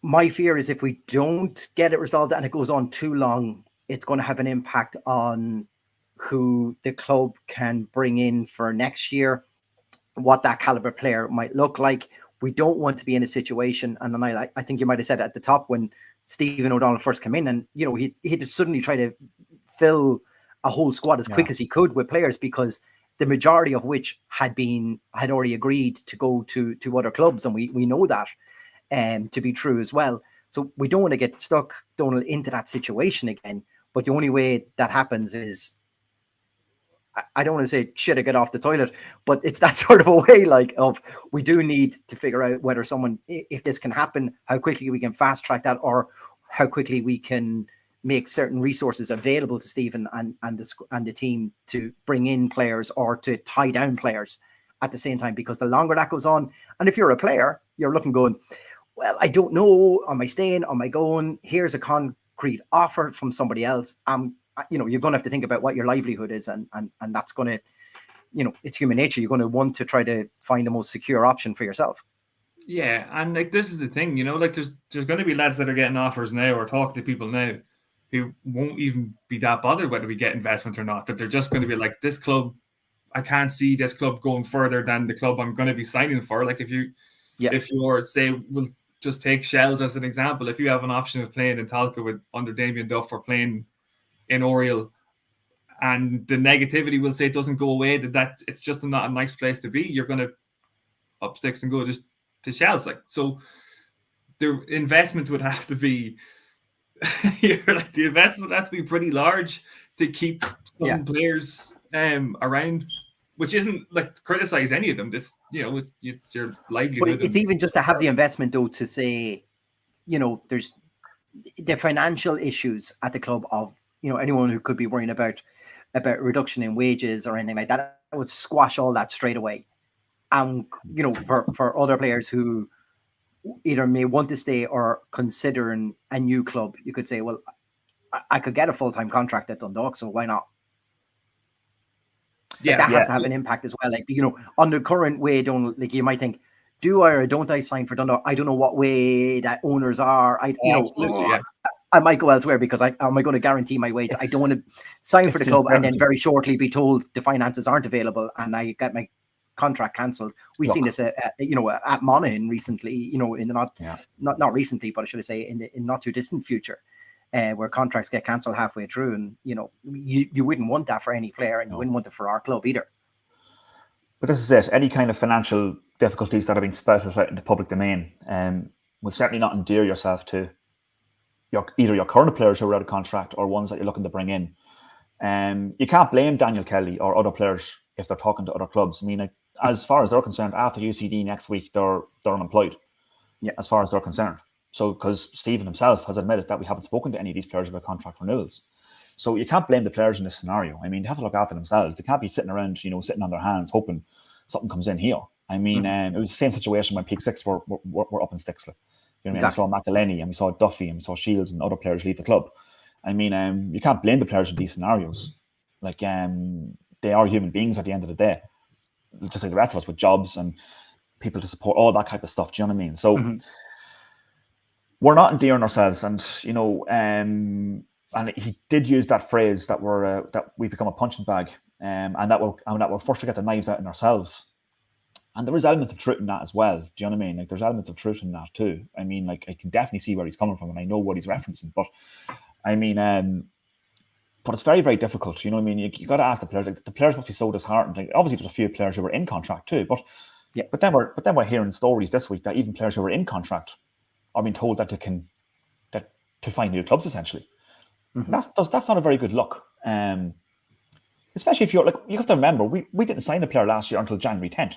my fear is, if we don't get it resolved and it goes on too long, it's going to have an impact on who the club can bring in for next year, what that caliber player might look like. We don't want to be in a situation, and I think you might have said it at the top when Stephen O'Donnell first came in, and he'd suddenly try to fill a whole squad as quick as he could with players, because the majority of which had already agreed to go to other clubs, and we know that to be true as well. So we don't want to get stuck, Donald, into that situation again. But the only way that happens is, I don't want to say shit, I get off the toilet, but it's that sort of a way, like, of, we do need to figure out whether if this can happen, how quickly we can fast track that, or how quickly we can make certain resources available to Stephen and the team to bring in players or to tie down players at the same time. Because the longer that goes on, and if you're a player, you're looking going, well, I don't know, am I staying, am I going? Here's a concrete offer from somebody else. You're going to have to think about what your livelihood is, and that's going to, it's human nature. You're going to want to try to find the most secure option for yourself. Yeah, and like this is the thing, like there's going to be lads that are getting offers now or talking to people now who won't even be that bothered whether we get investment or not. That they're just going to be like, this club, I can't see this club going further than the club I'm going to be signing for. Like if you're, say, we'll just take Shells as an example. If you have an option of playing in Talca with under Damien Duff or playing in Oriel, and the negativity will say it doesn't go away, that it's just not a nice place to be, you're going to up sticks and go just to Shells. Like, so the investment would have to be the investment would have to be pretty large to keep some players around, which isn't like to criticize any of them. This, it's your livelihood. But it's even just to have the investment though, to say, there's the financial issues at the club of, anyone who could be worrying about reduction in wages or anything like that, would squash all that straight away. And, for other players who either may want to stay or considering a new club, you could say, well, I could get a full-time contract at Dundalk, so why not? Yeah, that has to have an impact as well. Like, on the current way, you might think, do I or don't I sign for Dundalk? I don't know what way that owners are. I might go elsewhere because am I going to guarantee my wage? I don't want to sign for the club and then very shortly be told the finances aren't available and I get my contract cancelled. We've seen this, at Monaghan recently. In the not recently, but I should say in not too distant future, where contracts get cancelled halfway through, and you wouldn't want that for any player, and you wouldn't want it for our club either. But this is it. Any kind of financial difficulties that have been spouted out in the public domain will certainly not endear yourself to either your current players who are out of contract or ones that you're looking to bring in. You can't blame Daniel Kelly or other players if they're talking to other clubs. I mean, as far as they're concerned, after UCD next week, they're unemployed. Yeah, as far as they're concerned. So, because Stephen himself has admitted that we haven't spoken to any of these players about contract renewals. So you can't blame the players in this scenario. I mean, they have to look after themselves. They can't be sitting around, sitting on their hands hoping something comes in here. I mean, it was the same situation when Peak Six were up in Stixley. Exactly. We saw McElhenney and we saw Duffy and we saw Shields and other players leave the club. I mean, you can't blame the players in these scenarios. Like, they are human beings at the end of the day, just like the rest of us, with jobs and people to support, all that type of stuff. Do you know what I mean? So we're not endearing ourselves, and and he did use that phrase that we become a punching bag, and that we're forced to get the knives out in ourselves. And there is elements of truth in that as well. Do you know what I mean? Like, there's elements of truth in that too. I mean, like, I can definitely see where he's coming from, and I know what he's referencing. But I mean, but it's very, very difficult. You know what I mean? You got to ask the players. Like, the players must be so disheartened. Like, obviously, there's a few players who were in contract too. But then we're hearing stories this week that even players who were in contract are being told that to find new clubs essentially. That's not a very good look. Especially if you're like, you have to remember, we didn't sign a player last year until January 10th.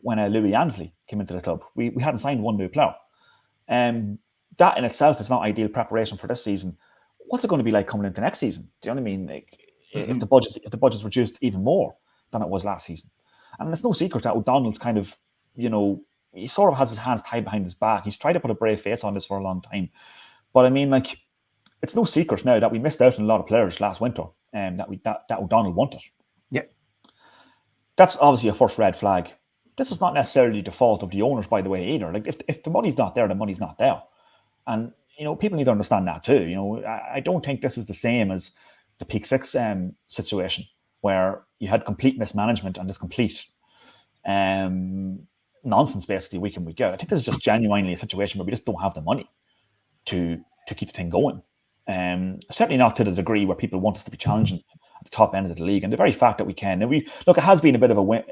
When Louis Ansley came into the club, we hadn't signed one new player. That in itself is not ideal preparation for this season. What's it going to be like coming into next season? Do you know what I mean? Like, if the budget's reduced even more than it was last season, and it's no secret that O'Donnell's kind of, he sort of has his hands tied behind his back. He's tried to put a brave face on this for a long time, but I mean, like, it's no secret now that we missed out on a lot of players last winter, and that O'Donnell wanted. Yeah, that's obviously a first red flag. This is not necessarily the fault of the owners, by the way, either. Like, if the money's not there, the money's not there. And, people need to understand that too. I don't think this is the same as the Peak Six situation, where you had complete mismanagement and this complete nonsense, basically, week in, week out. I think this is just genuinely a situation where we just don't have the money to keep the thing going. Certainly not to the degree where people want us to be challenging at the top end of the league. And the very fact that we can. And it has been a bit of a win.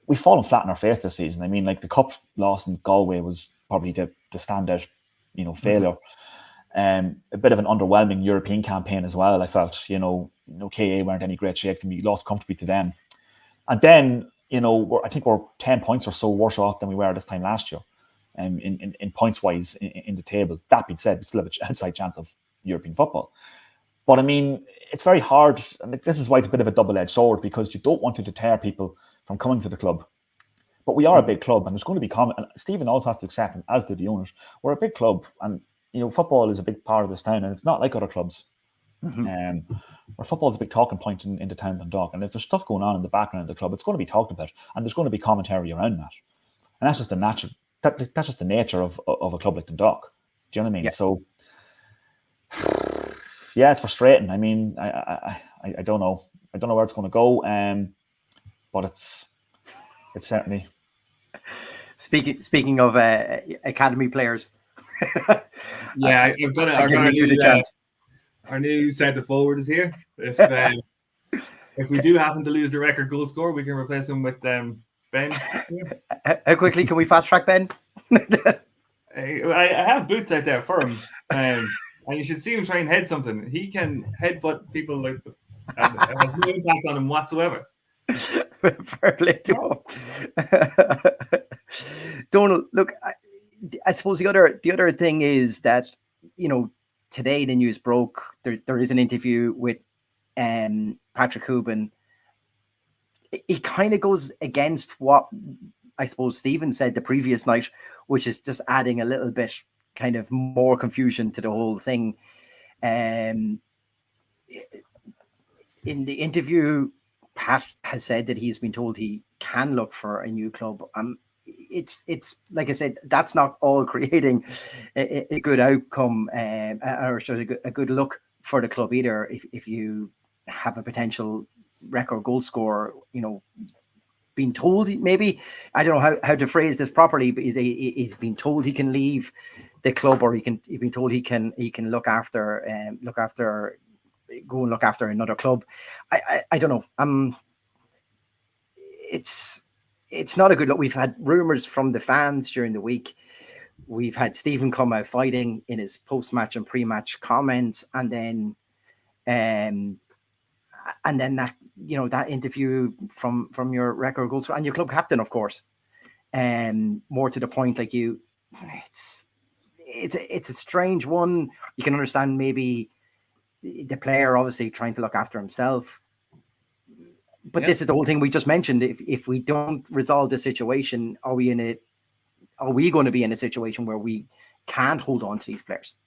We've fallen flat in our face this season. I mean, like, the cup loss in Galway was probably the standout, failure. A bit of an underwhelming European campaign as well, I felt. KA weren't any great shakes and we lost comfortably to them. And then, I think we're 10 points or so worse off than we were this time last year, in points-wise in the table. That being said, we still have an outside chance of European football. But I mean, it's very hard. And this is why it's a bit of a double-edged sword, because you don't want to deter people from coming to the club. But we are a big club, and there's going to be comment. And Stephen also has to accept, as do the owners, we're a big club, and football is a big part of this town, and it's not like other clubs. Where football is a big talking point in the town of Dundalk, and if there's stuff going on in the background of the club, it's going to be talked about, and there's going to be commentary around that, and that's just the natural. That's just the nature of a club like Dundalk. Do you know what I mean? Yeah. So, yeah, it's frustrating. I mean, I don't know. I don't know where it's going to go. But it's certainly. Speaking of academy players. Yeah, I'm gonna give you the chance. Our new centre forward is here. If we do happen to lose the record goal scorer, we can replace him with Ben. How quickly can we fast track Ben? I have boots out there for him, and you should see him try and head something. He can headbutt people like, and it has no impact on him whatsoever. Fair play to him. Donald, look, I suppose the other thing is that today the news broke. There is an interview with Patrick Hooban. It kind of goes against what I suppose Stephen said the previous night, which is just adding a little bit kind of more confusion to the whole thing. In the interview, Pat has said that he's been told he can look for a new club. It's like I said, that's not all creating a good outcome or a good look for the club either. If you have a potential record goal scorer, being told, maybe, I don't know how to phrase this properly, but he's been told he can leave the club, or he's been told he can look after another club. I don't know. It's not a good look. We've had rumors from the fans during the week. We've had Stephen come out fighting in his post-match and pre-match comments, and then that that interview from your record goals and your club captain, of course, more to the point, like it's a strange one. You can understand maybe the player obviously trying to look after himself, but This is the whole thing we just mentioned. If we don't resolve the situation, are we going to be in a situation where we can't hold on to these players?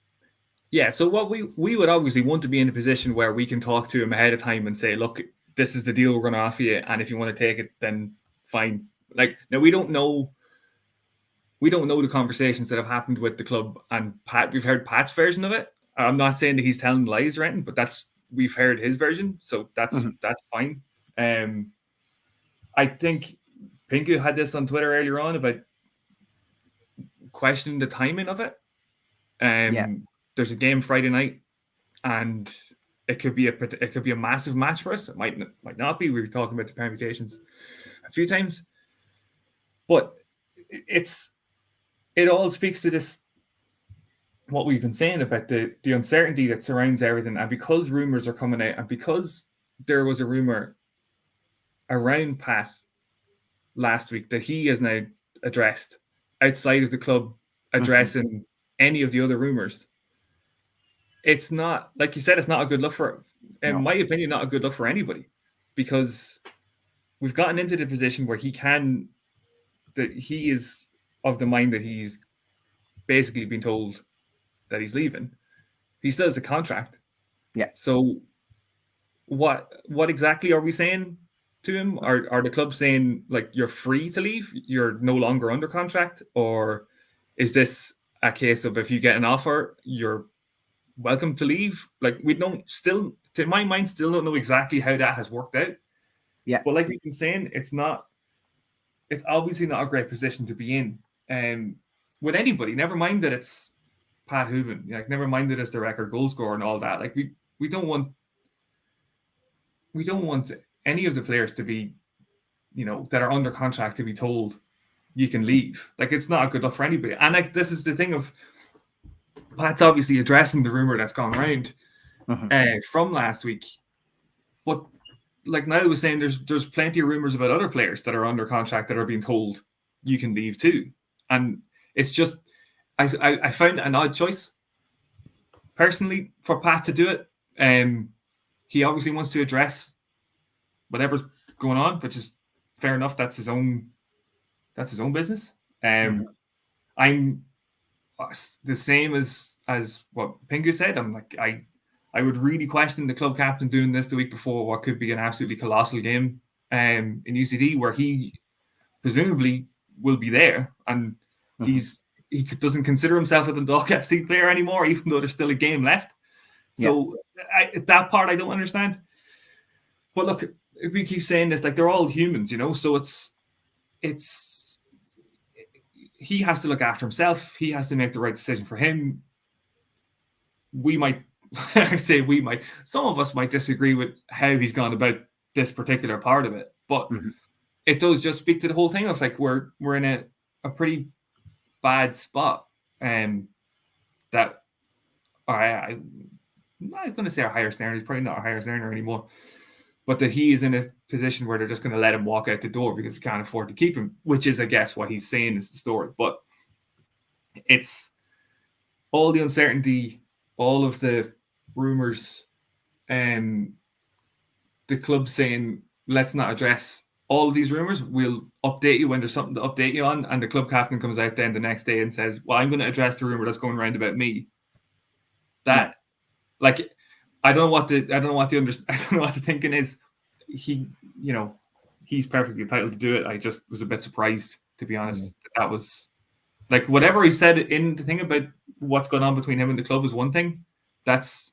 Yeah, so what we would obviously want to be in a position where we can talk to him ahead of time and say, look, this is the deal we're going to offer you, and if you want to take it, then fine. Like, now we don't know the conversations that have happened with the club and Pat. We've heard Pat's version of it. I'm not saying that he's telling lies or anything, but we've heard his version, so that's fine. I think Pinku had this on Twitter earlier on about questioning the timing of it. There's a game Friday night, and it could be a massive match for us. It might not be. We were talking about the permutations a few times, but it all speaks to this, what we've been saying about the uncertainty that surrounds everything. And because rumors are coming out, and because there was a rumor around Pat last week that he has now addressed outside of the club, addressing any of the other rumors, it's not, like you said, it's not a good look for, in my opinion, not a good look for anybody, because we've gotten into the position where he is of the mind that he's basically been told that he's leaving. He still has a contract. Yeah. So what exactly are we saying to him? Are the club saying, like, you're free to leave, you're no longer under contract? Or is this a case of, if you get an offer, you're welcome to leave? Like, we don't, still, to my mind, still don't know exactly how that has worked out. Yeah. But like we've been saying, it's obviously not a great position to be in with anybody. Never mind that it's Pat Hooban. Like, never mind that it's the record goal scorer and all that. Like, we don't want any of the players to be, that are under contract, to be told you can leave. Like, it's not a good look for anybody. And like, this is the thing of Pat's obviously addressing the rumor that's gone around from last week. But like Niall was saying, there's plenty of rumors about other players that are under contract that are being told you can leave too. And it's just, I found it an odd choice personally for Pat to do it. He obviously wants to address whatever's going on, which is fair enough. That's his own that's his own business. I'm the same as what Pingu said. I'm like, I would really question the club captain doing this the week before what could be an absolutely colossal game in UCD, where he presumably will be there, and he doesn't consider himself a Dundalk FC player anymore, even though there's still a game left. So that part I don't understand. But look, we keep saying this, like, they're all humans, so it's he has to look after himself. He has to make the right decision for him. We might, I say we might, some of us might disagree with how he's gone about this particular part of it, but it does just speak to the whole thing of, like, we're in a pretty bad spot. That I'm not going to say our highest earner, he's probably not our highest earner anymore, but that he is in a position where they're just going to let him walk out the door because we can't afford to keep him, which is, I guess, what he's saying is the story. But it's all the uncertainty, all of the rumors, the club saying, let's not address all of these rumors. We'll update you when there's something to update you on. And the club captain comes out then the next day and says, well, I'm going to address the rumor that's going around about me. That, like, I don't know what the thinking is. He's perfectly entitled to do it. I just was a bit surprised, to be honest. That was, like, whatever he said in the thing about what's going on between him and the club is one thing. That's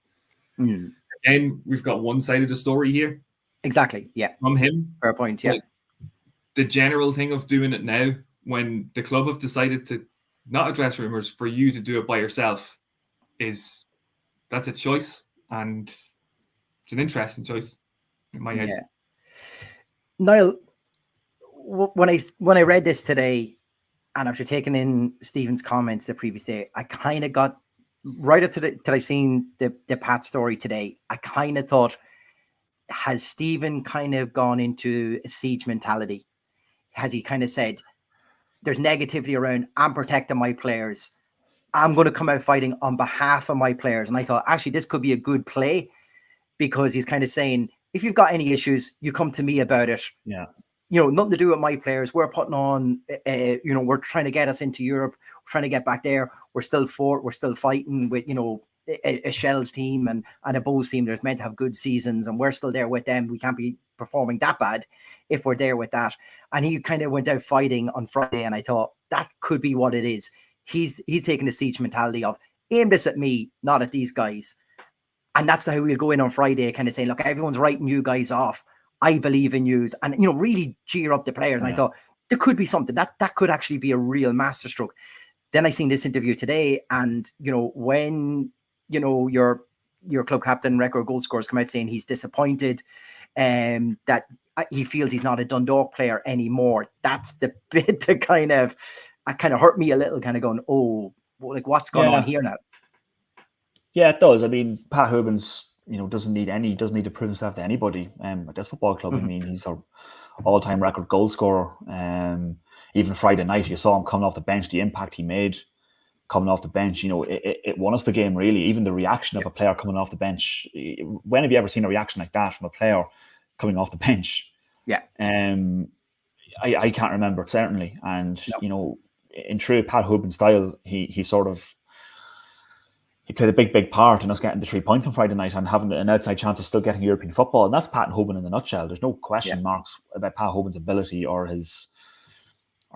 again, we've got one side of the story here. Exactly. Yeah. From him. Fair point. Yeah. But the general thing of doing it now, when the club have decided to not address rumors, for you to do it by yourself, that's a choice, and it's an interesting choice in my eyes. Niall, when I read this today, and after taking in Stephen's comments the previous day, I kind of got right up till I seen the Pat story today. I kind of thought, has Stephen kind of gone into a siege mentality? Has he kind of said, there's negativity around, I'm protecting my players, I'm going to come out fighting on behalf of my players? And I thought, actually, this could be a good play, because he's kind of saying, if you've got any issues, you come to me about it. Yeah. Nothing to do with my players. We're putting on, we're trying to get us into Europe. We're trying to get back there. We're still fighting with, a Shells team and a Bows team that's meant to have good seasons, and we're still there with them. We can't be performing that bad if we're there with that. And he kind of went out fighting on Friday, and I thought that could be what it is. He's taking the siege mentality of, aim this at me, not at these guys. And that's how we'll go in on Friday, kind of saying, look, everyone's writing you guys off. I believe in you, and really cheer up the players. And I thought there could be something that could actually be a real masterstroke. Then I seen this interview today, and when your club captain, record goal scorers, come out saying he's disappointed, that he feels he's not a Dundalk player anymore. That's the bit that kind of hurt me a little, kind of going, oh, like, what's going on here now? Yeah, it does. I mean, Pat Hubans, doesn't need to prove himself to anybody at this football club. I mean, he's our all-time record goal scorer. Even Friday night, you saw him coming off the bench, the impact he made coming off the bench. It won us the game, really. Even the reaction of a player coming off the bench. When have you ever seen a reaction like that from a player coming off the bench? Yeah. I can't remember it, certainly. And, in true Pat Hubans style, he played a big part in us getting the 3 points on Friday night and having an outside chance of still getting European football. And that's Pat Hubans in a nutshell. There's no question marks about Pat Hubans' ability or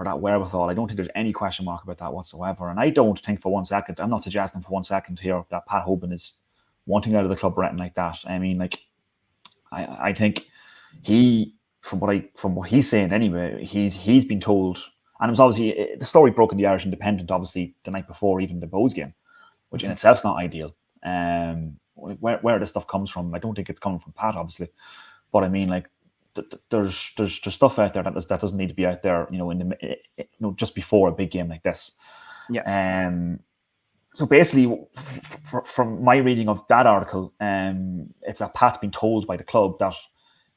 that wherewithal. I don't think there's any question mark about that whatsoever. And I don't think for one second, I'm not suggesting for one second here that Pat Hubans is wanting out of the club or anything like that. I mean, like, I think from what he's saying anyway, he's been told, and it was obviously the story broke in the Irish Independent, obviously the night before even the Bows game, which in itself is not ideal. Where this stuff comes from, I don't think it's coming from Pat, obviously, but I mean, like, there's stuff out there that doesn't need to be out there, just before a big game like this. Yeah. So basically, from my reading of that article, it's that Pat's been told by the club that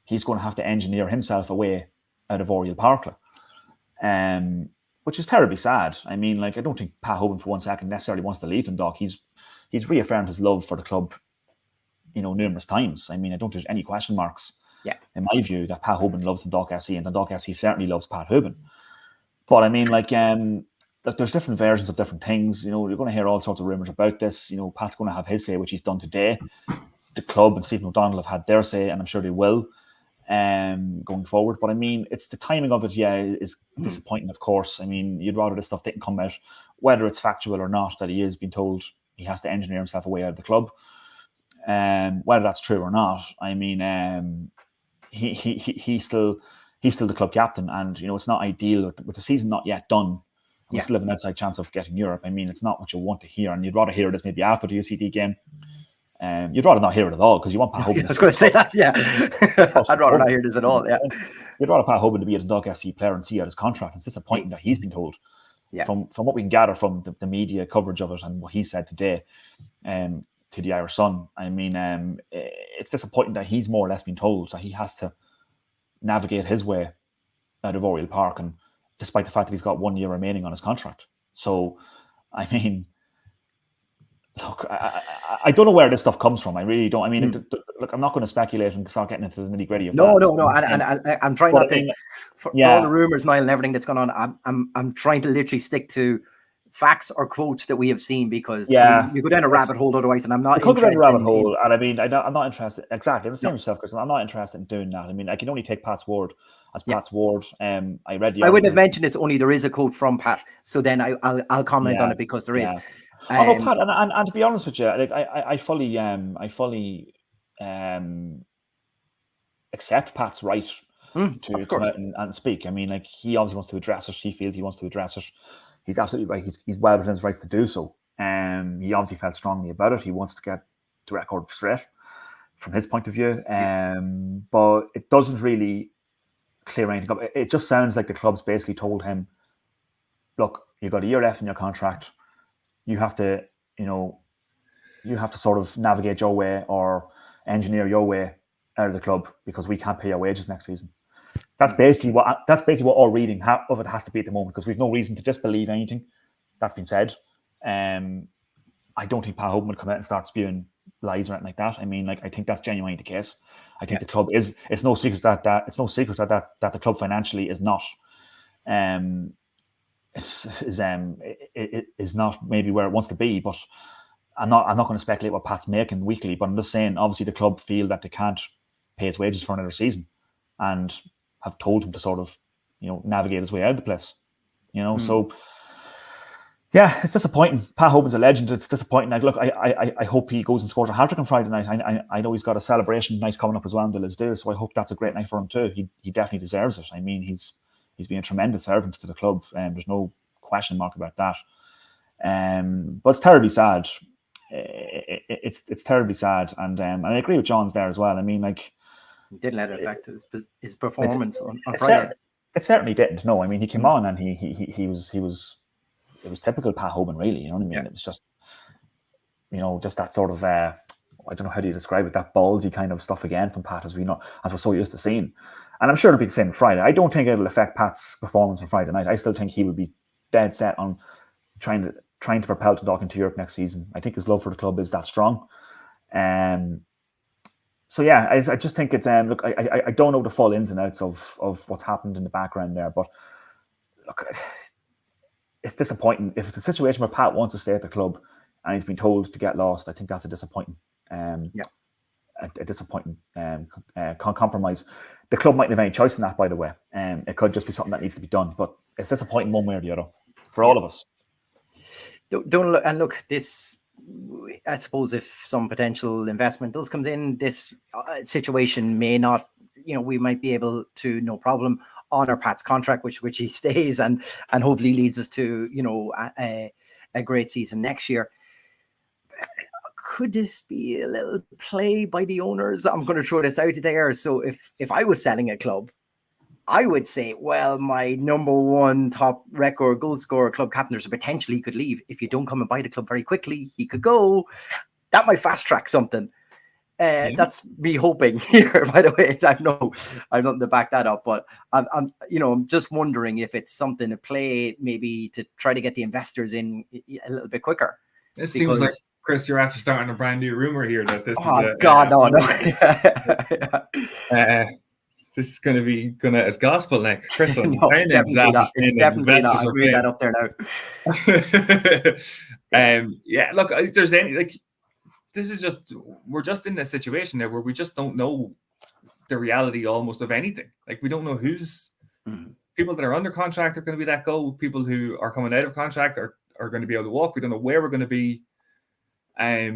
he's going to have to engineer himself away out of Oriel Parkler, which is terribly sad. I mean, like, I don't think Pat Hubans for one second necessarily wants to leave Dundalk. He's reaffirmed his love for the club, numerous times. I mean, I don't think there's any question marks, in my view, that Pat Hubans loves Dundalk SC, and Dundalk SC certainly loves Pat Hubans. But I mean, like there's different versions of different things. You know, you're going to hear all sorts of rumors about this. You know, Pat's going to have his say, which he's done today. The club and Stephen O'Donnell have had their say, and I'm sure they will going forward. But I mean, it's the timing of it, is disappointing, of course. I mean, you'd rather this stuff didn't come out, whether it's factual or not, that he is being told he has to engineer himself away out of the club. Whether that's true or not, I mean, he's still the club captain, and you know it's not ideal with the season not yet done. We still have an outside chance of getting Europe. I mean, it's not what you want to hear, and you'd rather hear this maybe after the UCD game. You'd rather not hear it at all because you want Pat Hoban. I was going to say that, yeah. I'd rather not hear this at all, yeah. You'd rather Pat Hoban to be a Dundalk SC player and see out his contract. It's disappointing that he's been told. Yeah. From what we can gather from the media coverage of it and what he said today to the Irish Sun, I mean, it's disappointing that he's more or less been told that he has to navigate his way out of Oriel Park, and despite the fact that he's got 1 year remaining on his contract. So, I mean, look, I don't know where this stuff comes from. I really don't. I mean, look, I'm not going to speculate and start getting into the nitty gritty of that. No. And I'm trying not to, for all the rumors, Niall, and everything that's gone on. I'm trying to literally stick to facts or quotes that we have seen, because you go down a rabbit hole otherwise, and I'm not interested. Go down a rabbit hole, and I mean, I'm not interested. Exactly, I'm the same myself, because I'm not interested in doing that. I mean, I can only take Pat's word as Pat's word. I read the. I wouldn't have mentioned this. Only there is a quote from Pat, so then I'll comment on it because there is. Pat, and to be honest with you, like I fully accept Pat's right to come out and speak. I mean, like, he obviously wants to address it. He feels he wants to address it. He's absolutely right. He's well within his rights to do so. He obviously felt strongly about it. He wants to get the record straight from his point of view. But it doesn't really clear anything up. It just sounds like the club's basically told him, look, you've got a year left in your contract. You have to sort of navigate your way or engineer your way out of the club, because we can't pay your wages next season. That's basically what our reading of it has to be at the moment, because we've no reason to disbelieve anything that's been said. I don't think Pat Hoban would come out and start spewing lies or anything like that. I mean, like, I think that's genuinely the case. I think the club is. It's no secret that the club financially is not. Is not maybe where it wants to be, but I'm not going to speculate what Pat's making weekly. But I'm just saying, obviously, the club feel that they can't pay his wages for another season, and have told him to sort of, navigate his way out of the place. So yeah, it's disappointing. Pat Hoban's a legend. It's disappointing. Like, look, I hope he goes and scores a hat-trick on Friday night. I know he's got a celebration night coming up as well in the Lisdale, so I hope that's a great night for him too. He definitely deserves it. I mean, he's been a tremendous servant to the club, and there's no question mark about that. But it's terribly sad. It's terribly sad, and I agree with John's there as well. I mean, like, he didn't let it affect his performance on Friday. It certainly didn't. No, I mean, he came on and he was. It was typical Pat Hoban, really. You know what I mean? Yeah. It was just, just that sort of, I don't know how do you describe it, that ballsy kind of stuff again from Pat, as we're so used to seeing. And I'm sure it'll be the same on Friday. I don't think it'll affect Pat's performance on Friday night. I still think he will be dead set on trying to propel Dundalk into Europe next season. I think his love for the club is that strong. So yeah, I just think it's look, I don't know the full ins and outs of what's happened in the background there, but look, it's disappointing. If it's a situation where Pat wants to stay at the club and he's been told to get lost, I think that's a disappointing, a disappointing compromise. The club mightn't have any choice in that, by the way. It could just be something that needs to be done, but it's disappointing one way or the other for all of us. Don't look. This, I suppose, if some potential investment does come in, this situation may not. We might be able to, no problem, honor Pat's contract, which he stays, and hopefully leads us to a great season next year. Could this be a little play by the owners? I'm going to throw this out there. So if I was selling a club, I would say, well, my number one top record goal scorer, club captain, there's a potential he could leave. If you don't come and buy the club very quickly, he could go. That might fast track something. That's me hoping here, by the way. I'm not to back that up, but I'm just wondering if it's something to play, maybe to try to get the investors in a little bit quicker. It seems like, Chris, you're after starting a brand new rumor here that this. Oh God, no. this is going to as gospel now. Chris, No, definitely not. It's definitely not. I've read that up there now. Yeah, look, if there's any this is just we're just in this situation now where we just don't know the reality almost of anything. Like we don't know who's people that are under contract are going to be let go. People who are coming out of contract are going to be able to walk. We don't know where we're going to be. I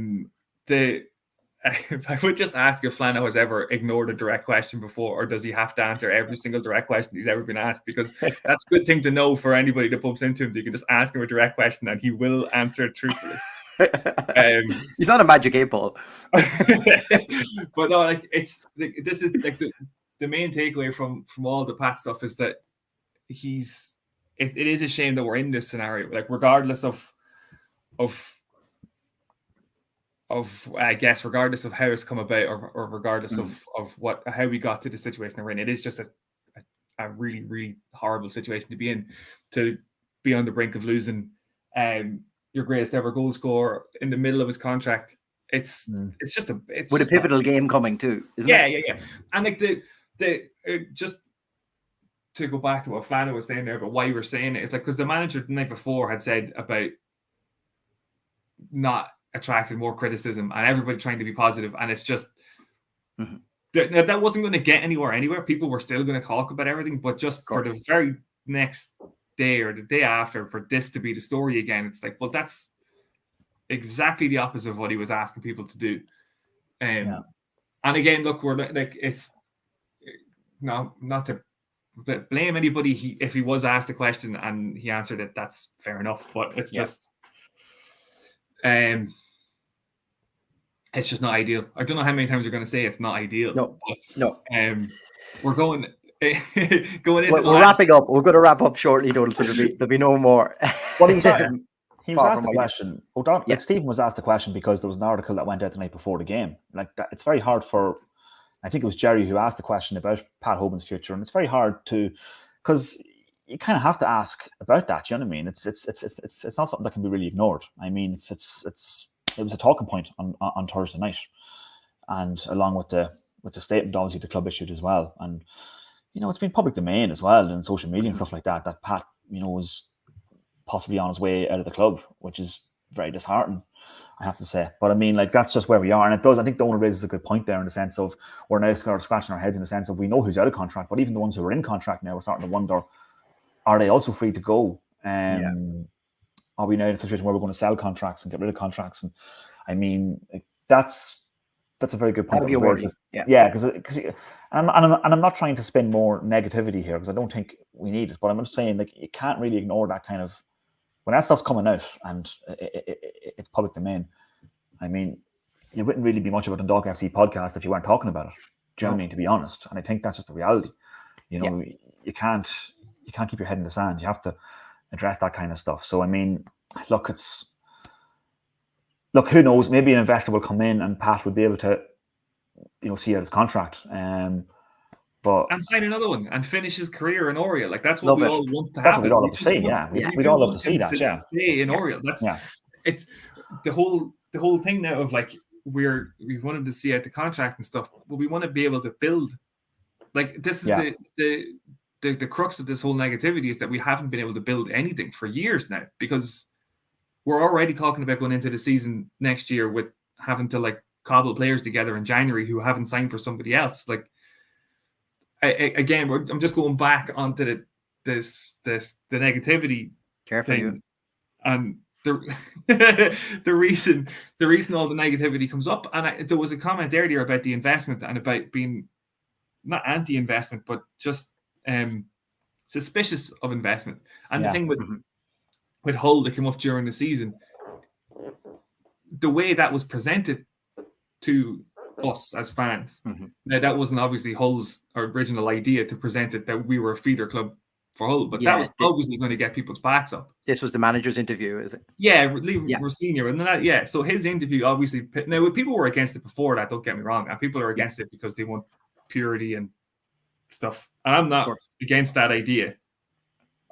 would just ask if Flano has ever ignored a direct question before, or does he have to answer every single direct question he's ever been asked? Because that's a good thing to know for anybody that bumps into him. You can just ask him a direct question and he will answer it truthfully. He's not a magic 8-ball. But no, this is the main takeaway from all the Pat stuff is that it is a shame that we're in this scenario. Like regardless of I guess regardless of how it's come about or regardless of how we got to the situation we're in, it is just a really, really horrible situation to be in, to be on the brink of losing your greatest ever goal scorer in the middle of his contract. It's just with a pivotal game coming too, isn't it? Yeah. And just to go back to what Flano was saying there about why we're saying it, it's because the manager the night before had said about not attracted more criticism and everybody trying to be positive, and it's just that wasn't going to get anywhere. People were still going to talk about everything, but just for the very next day or the day after, for this to be the story again, it's like, well, that's exactly the opposite of what he was asking people to do. And again, look, we're it's not to blame anybody. If he was asked a question and he answered it, that's fair enough, but it's just it's just not ideal. I don't know how many times you're going to say it's not ideal. No. We're going into. We're wrapping up. We're going to wrap up shortly, though, so there'll be no more. Well, he was asked the question. Stephen was asked the question because there was an article that went out the night before the game. Like that, it's very hard for. I think it was Jerry who asked the question about Pat Hoban's future, and it's very hard because you kind of have to ask about that. You know what I mean? It's not something that can be really ignored. I mean, it was a talking point on Thursday night, and along with the statement, obviously the club issued as well, and it's been public domain as well and social media and stuff like that. That Pat, was possibly on his way out of the club, which is very disheartening, I have to say. But I mean, that's just where we are, and it does. I think the owner raises a good point there in the sense of we're now scratching our heads in the sense of we know who's out of contract, but even the ones who are in contract now, we're starting to wonder: are they also free to go? Are we now in a situation where we're going to sell contracts and get rid of contracts? And I mean, that's a very good point. Because I'm not trying to spin more negativity here because I don't think we need it. But I'm just saying, you can't really ignore that kind of when that stuff's coming out and it's public domain. I mean, you wouldn't really be much of a Dundalk FC podcast if you weren't talking about it. Do you know what I mean? To be honest, and I think that's just the reality. You can't keep your head in the sand. You have to address that kind of stuff. So I mean, look, who knows? Maybe an investor will come in and Pat would be able to, see out his contract, and sign another one and finish his career in Oriel. That's what we all want to happen. That's what we'd all love to see. We'd all love to see that. Stay in Oriel. It's the whole thing now of we wanted to see out the contract and stuff, but we want to be able to build. This is the crux of this whole negativity is that we haven't been able to build anything for years now, because we're already talking about going into the season next year with having to cobble players together in January who haven't signed for somebody else. I'm just going back onto the negativity thing, and the reason all the negativity comes up. And there was a comment earlier about the investment and about being not anti-investment, but just suspicious of investment. And the thing with Hull that came up during the season, the way that was presented to us as fans, now that wasn't obviously Hull's original idea to present it that we were a feeder club for Hull, but that was obviously going to get people's backs up. This was the manager's interview, is it? We're senior, and that so his interview obviously. Now people were against it before that. Don't get me wrong, and people are against it because they want purity and stuff. And I'm not against that idea.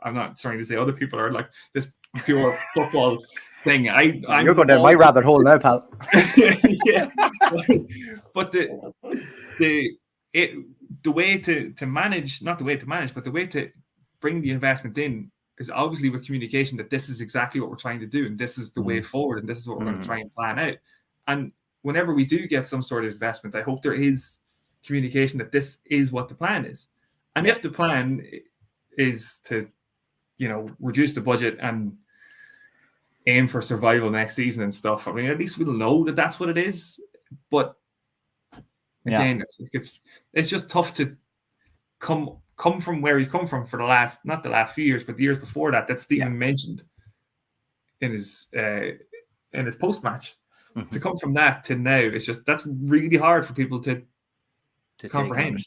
I'm not trying to say other people are this pure football thing. You're going down my rabbit hole now, pal. But the way to manage, not the way to manage, but the way to bring the investment in is obviously with communication that this is exactly what we're trying to do and this is the way forward and this is what we're going to try and plan out. And whenever we do get some sort of investment, I hope there is communication that this is what the plan is. And if the plan is to, reduce the budget and aim for survival next season and stuff, I mean, at least we'll know that that's what it is. But again, it's just tough to come from where he's come from for not the last few years, but the years before that Stephen mentioned in his post-match. To come from that to now, it's just, that's really hard for people to comprehend.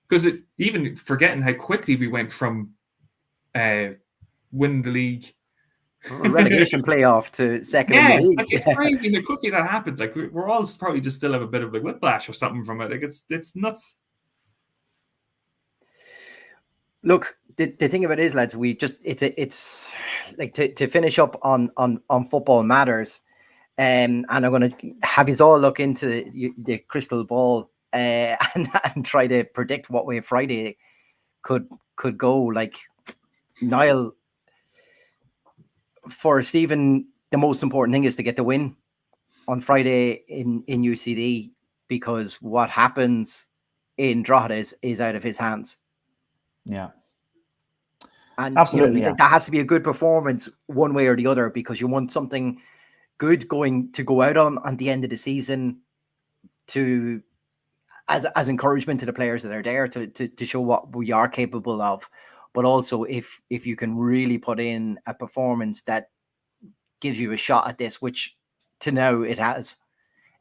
Because even forgetting how quickly we went from winning the league, relegation playoff to second in the league. Like it's crazy how quickly that happened. Like we're all probably just still have a bit of like whiplash or something from it. Like it's nuts. Look, the thing about it is, lads, we just it's like to finish up on football matters. And I'm going to have you all look into the crystal ball and try to predict what way Friday could go. Like, Niall, for Stephen, the most important thing is to get the win on Friday in UCD, because what happens in Drogheda is out of his hands. Yeah. And absolutely, that has to be a good performance one way or the other, because you want something good going to go out on the end of the season to as encouragement to the players that are there to show what we are capable of. But also if you can really put in a performance that gives you a shot at this, which to now it has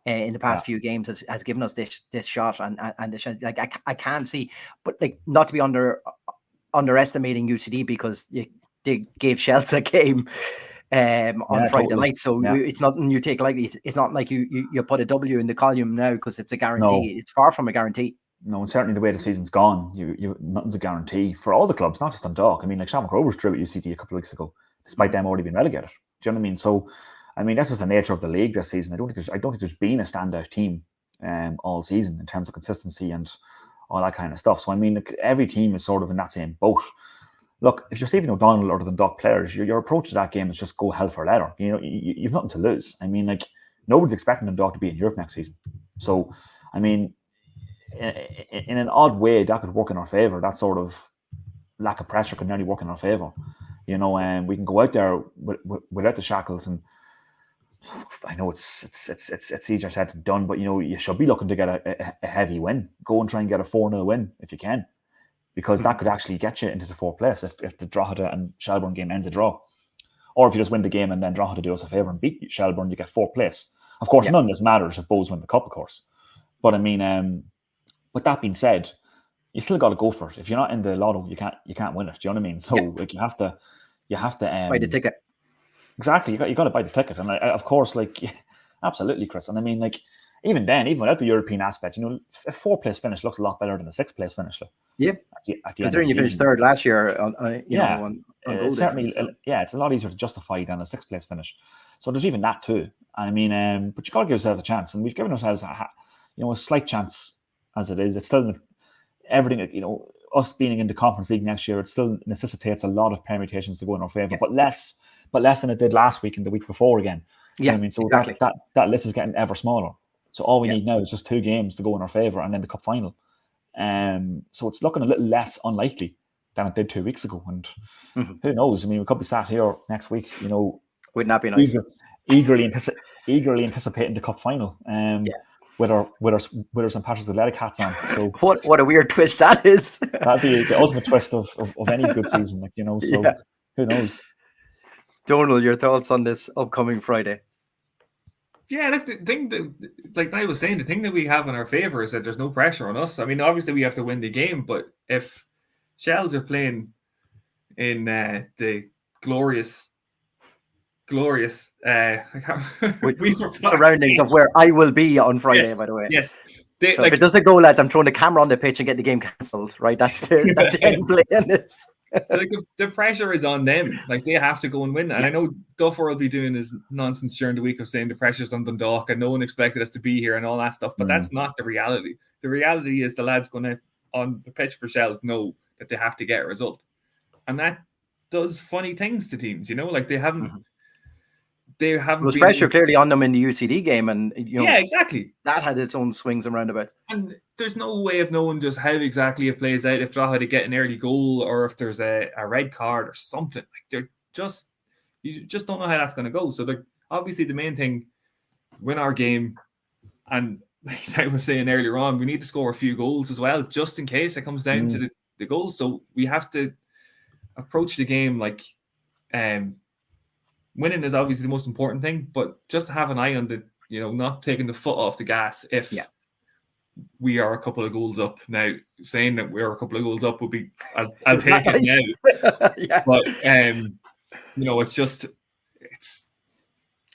in the past few games has given us this shot and this, like I can't see, but like not to be underestimating UCD, because they gave Chelsea a game on Friday night, so it's nothing you take lightly. It's not like you put a W in the column now because it's a guarantee. It's far from a guarantee. No, and certainly the way the season's gone, you nothing's a guarantee for all the clubs, not just Dundalk. I mean, like Shamrock Rovers drew at UCD a couple of weeks ago, despite them already being relegated. Do you know what I mean? So, I mean, that's just the nature of the league this season. I don't think there's been a standout team all season in terms of consistency and all that kind of stuff. So, I mean, like, every team is sort of in that same boat. Look, if you're Stephen O'Donnell or the Dundalk players, your approach to that game is just go hell for leather. You've nothing to lose. I mean, like, nobody's expecting Dundalk to be in Europe next season. So, I mean, in an odd way, that could work in our favour. That sort of lack of pressure could nearly work in our favour. And we can go out there without the shackles. And I know it's easier said than done, but you should be looking to get a heavy win. Go and try and get a 4-0 win if you can, because that could actually get you into the fourth place if the Drogheda and Shelbourne game ends a draw. Or if you just win the game and then Drogheda do us a favour and beat Shelbourne, you get fourth place. Of course, none of this matters if Bows win the cup, of course. But I mean, with that being said, you still got to go for it. If you're not in the lotto, you can't win it. Do you know what I mean? So like you have to buy the ticket. Exactly, you got to buy the ticket, and of course, like absolutely, Chris. And I mean, like even without the European aspect, a fourth place finish looks a lot better than a sixth place finish. Considering you finished third last year, on goal certainly, difference, it's a lot easier to justify than a sixth place finish. So there's even that too. I mean, but you got to give yourself a chance, and we've given ourselves a slight chance as it is. It's still everything. Us being in the Conference League next year, it still necessitates a lot of permutations to go in our favour, but less than it did last week and the week before again. I mean, so exactly. that list is getting ever smaller. So all we need now is just 2 games to go in our favour and then the cup final. So it's looking a little less unlikely than it did 2 weeks ago. And who knows? I mean, we could be sat here next week, wouldn't that be nice? Eagerly anticipating the cup final. With our St. Patrick's Athletic hats on. So what a weird twist that is. That'd be the ultimate twist of any good season, so who knows? Donald, your thoughts on this upcoming Friday? Yeah, like the thing that, like I was saying, the thing that we have in our favour is that there's no pressure on us. I mean, obviously we have to win the game, but if Shells are playing in the glorious surroundings of where I will be on Friday, by the way. Yes. So if it doesn't go, lads, I'm throwing the camera on the pitch and get the game cancelled. Right? That's the end play in this. Like the pressure is on them. Like they have to go and win. And I know Duffer will be doing his nonsense during the week of saying the pressure's on Dundalk and no one expected us to be here and all that stuff. But that's not the reality. The reality is the lads going out on the pitch for Shells know that they have to get a result. And that does funny things to teams, like they haven't there was pressure clearly on them in the UCD game, and yeah, exactly, that had its own swings and roundabouts. And there's no way of knowing just how exactly it plays out if Drogheda get an early goal or if there's a red card or something. Like you just don't know how that's going to go. So obviously the main thing, win our game, and like I was saying earlier on, we need to score a few goals as well, just in case it comes down to the goals. So we have to approach the game like winning is obviously the most important thing, but just have an eye on the, not taking the foot off the gas if we are a couple of goals up. Now, saying that we're a couple of goals up would be, I'll take it now. But,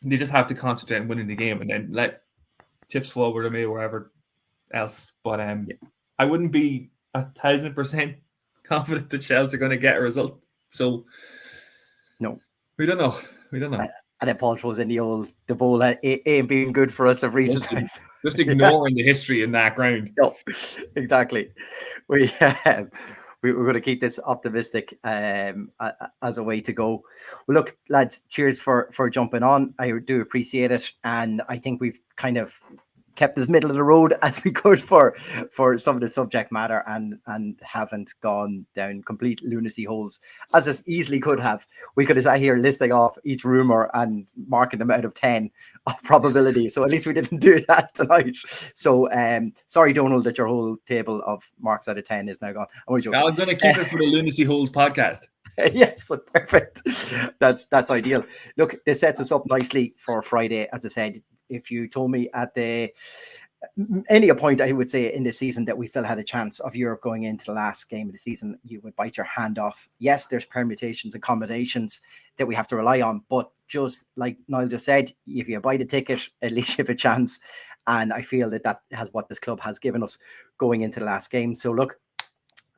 they just have to concentrate on winning the game and then let chips fall where they may, wherever else. But I wouldn't be 1,000% confident that Shells are going to get a result. So, no. We don't know. And then Paul throws in the bowl ain't been good for us of recent times. Just ignoring the history in that ground. No, exactly. We're going to keep this optimistic as a way to go. Well, look, lads, cheers for jumping on. I do appreciate it. And I think we've kind of kept as middle of the road as we could for some of the subject matter and haven't gone down complete lunacy holes as it easily could have. We could have sat here listing off each rumor and marking them out of 10 of probability. So at least we didn't do that tonight. So sorry, Donald, that your whole table of marks out of 10 is now gone. I'm going to keep it for the Lunacy Holes podcast. Yes, perfect. That's ideal. Look, this sets us up nicely for Friday. As I said, if you told me at any point, I would say in the season that we still had a chance of Europe going into the last game of the season, you would bite your hand off. Yes, there's permutations and combinations that we have to rely on, but just like Niall just said, if you buy the ticket, at least you have a chance. And I feel that has what this club has given us going into the last game. So look,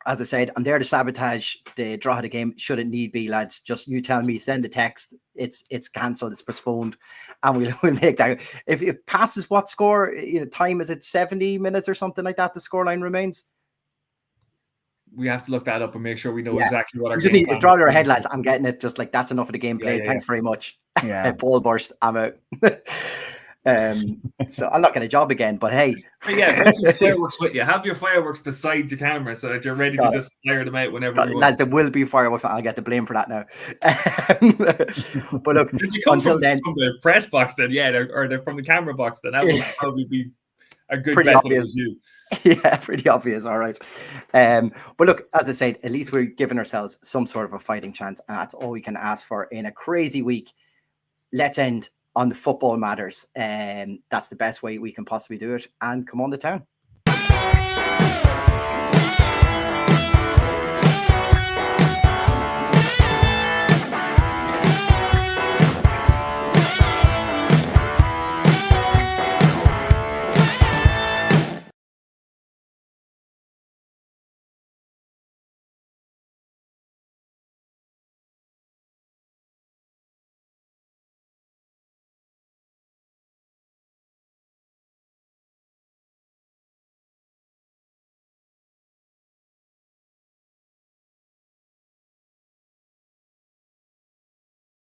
as I said, I'm there to sabotage the Drogheda game should it need be, lads. Just you tell me, send the text. It's cancelled, it's postponed, and we'll make that. If it passes what score, time is it 70 minutes or something like that? The scoreline remains. We have to look that up and make sure we know exactly what our game plan is. If Drogheda are ahead, lads, I'm getting it. Just like that's enough of the game played. Thanks very much. Yeah, ball burst. I'm out. So I'm not going to job again, but hey, fireworks with you. Have your fireworks beside the camera so that you're ready to just fire them out whenever you want. Lads, there will be fireworks. I'll get the blame for that now. But look, until then, from the press box, then or they're from the camera box, then that would probably be a good pretty bet obvious. for you. Yeah, pretty obvious. All right. But look, as I said, at least we're giving ourselves some sort of a fighting chance, and that's all we can ask for in a crazy week. Let's end on the football matters, and that's the best way we can possibly do it. And come on to town.